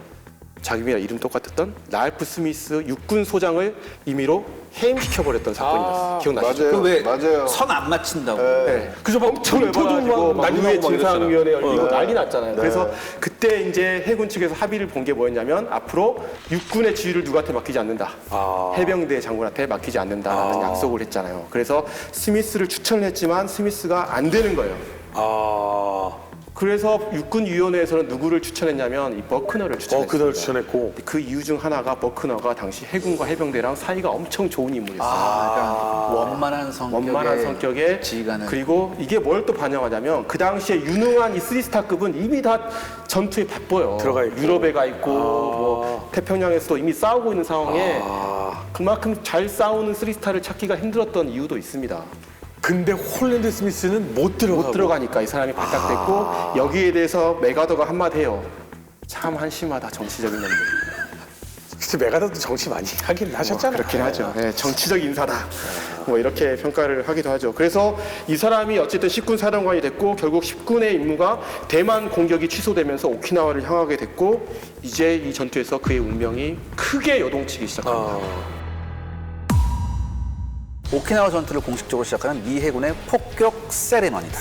자기랑 이름 똑같았던 랄프 스미스 육군 소장을 임의로 해임시켜버렸던 사건이 있었어요. 기억나시죠? 맞아요. 그왜 맞아요. 선 안 맞춘다고. 네. 그죠, 막 엄청 전투도 열받아가지고 막 난리 의회 나고 막 진상위원회 열리고 네. 난리 났잖아요. 그래서 그때 이제 해군 측에서 합의를 본 게 뭐였냐면 앞으로 육군의 지휘를 누구한테 맡기지 않는다. 해병대 장군한테 맡기지 않는다라는 약속을 했잖아요. 그래서 스미스를 추천을 했지만 스미스가 안 되는 거예요. 그래서 육군위원회에서는 누구를 추천했냐면 이 버크너를 추천했어요. 그날 추천했고. 그 이유 중 하나가 버크너가 당시 해군과 해병대랑 사이가 엄청 좋은 인물이었어요. 그러니까 원만한 성격의 지휘관은. 그리고 이게 뭘 또 반영하냐면 그 당시에 유능한 이 3스타급은 이미 다 전투에 바빠요. 들어가 있고. 유럽에 가 있고 뭐 태평양에서도 이미 싸우고 있는 상황에 그만큼 잘 싸우는 3스타를 찾기가 힘들었던 이유도 있습니다. 근데 홀랜드 스미스는 못 들어가고. 못 들어가니까 이 사람이 발탁됐고 여기에 대해서 메가더가 한마디 해요. 참 한심하다 정치적인 놈들. 그치, 메가더도 정치 많이 하긴 하셨잖아요. 그렇긴 하죠. 네, 정치적 인사다. 뭐 이렇게 평가를 하기도 하죠. 그래서 이 사람이 어쨌든 식군 사령관이 됐고 결국 식군의 임무가 대만 공격이 취소되면서 오키나와를 향하게 됐고 이제 이 전투에서 그의 운명이 크게 요동치기 시작합니다. 오키나와 전투를 공식적으로 시작하는 미 해군의 폭격 세레머니다.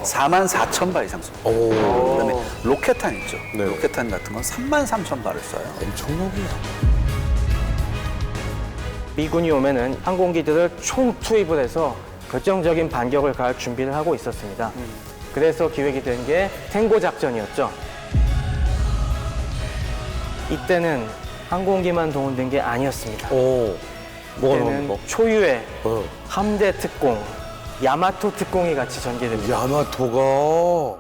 44,000발 이상 쏘고. 그다음에 로켓탄 있죠. 네. 로켓탄 같은 건 33,000발을 쏴요. 엄청나구나. 미군이 오면은 항공기들을 총 투입을 해서 결정적인 반격을 가할 준비를 하고 있었습니다. 그래서 기획이 된 게 탱고 작전이었죠. 이때는 항공기만 동원된 게 아니었습니다. 뭐가 나오는 이때는 거? 초유의 함대 특공, 야마토 특공이 같이 전개됩니다. 야마토가.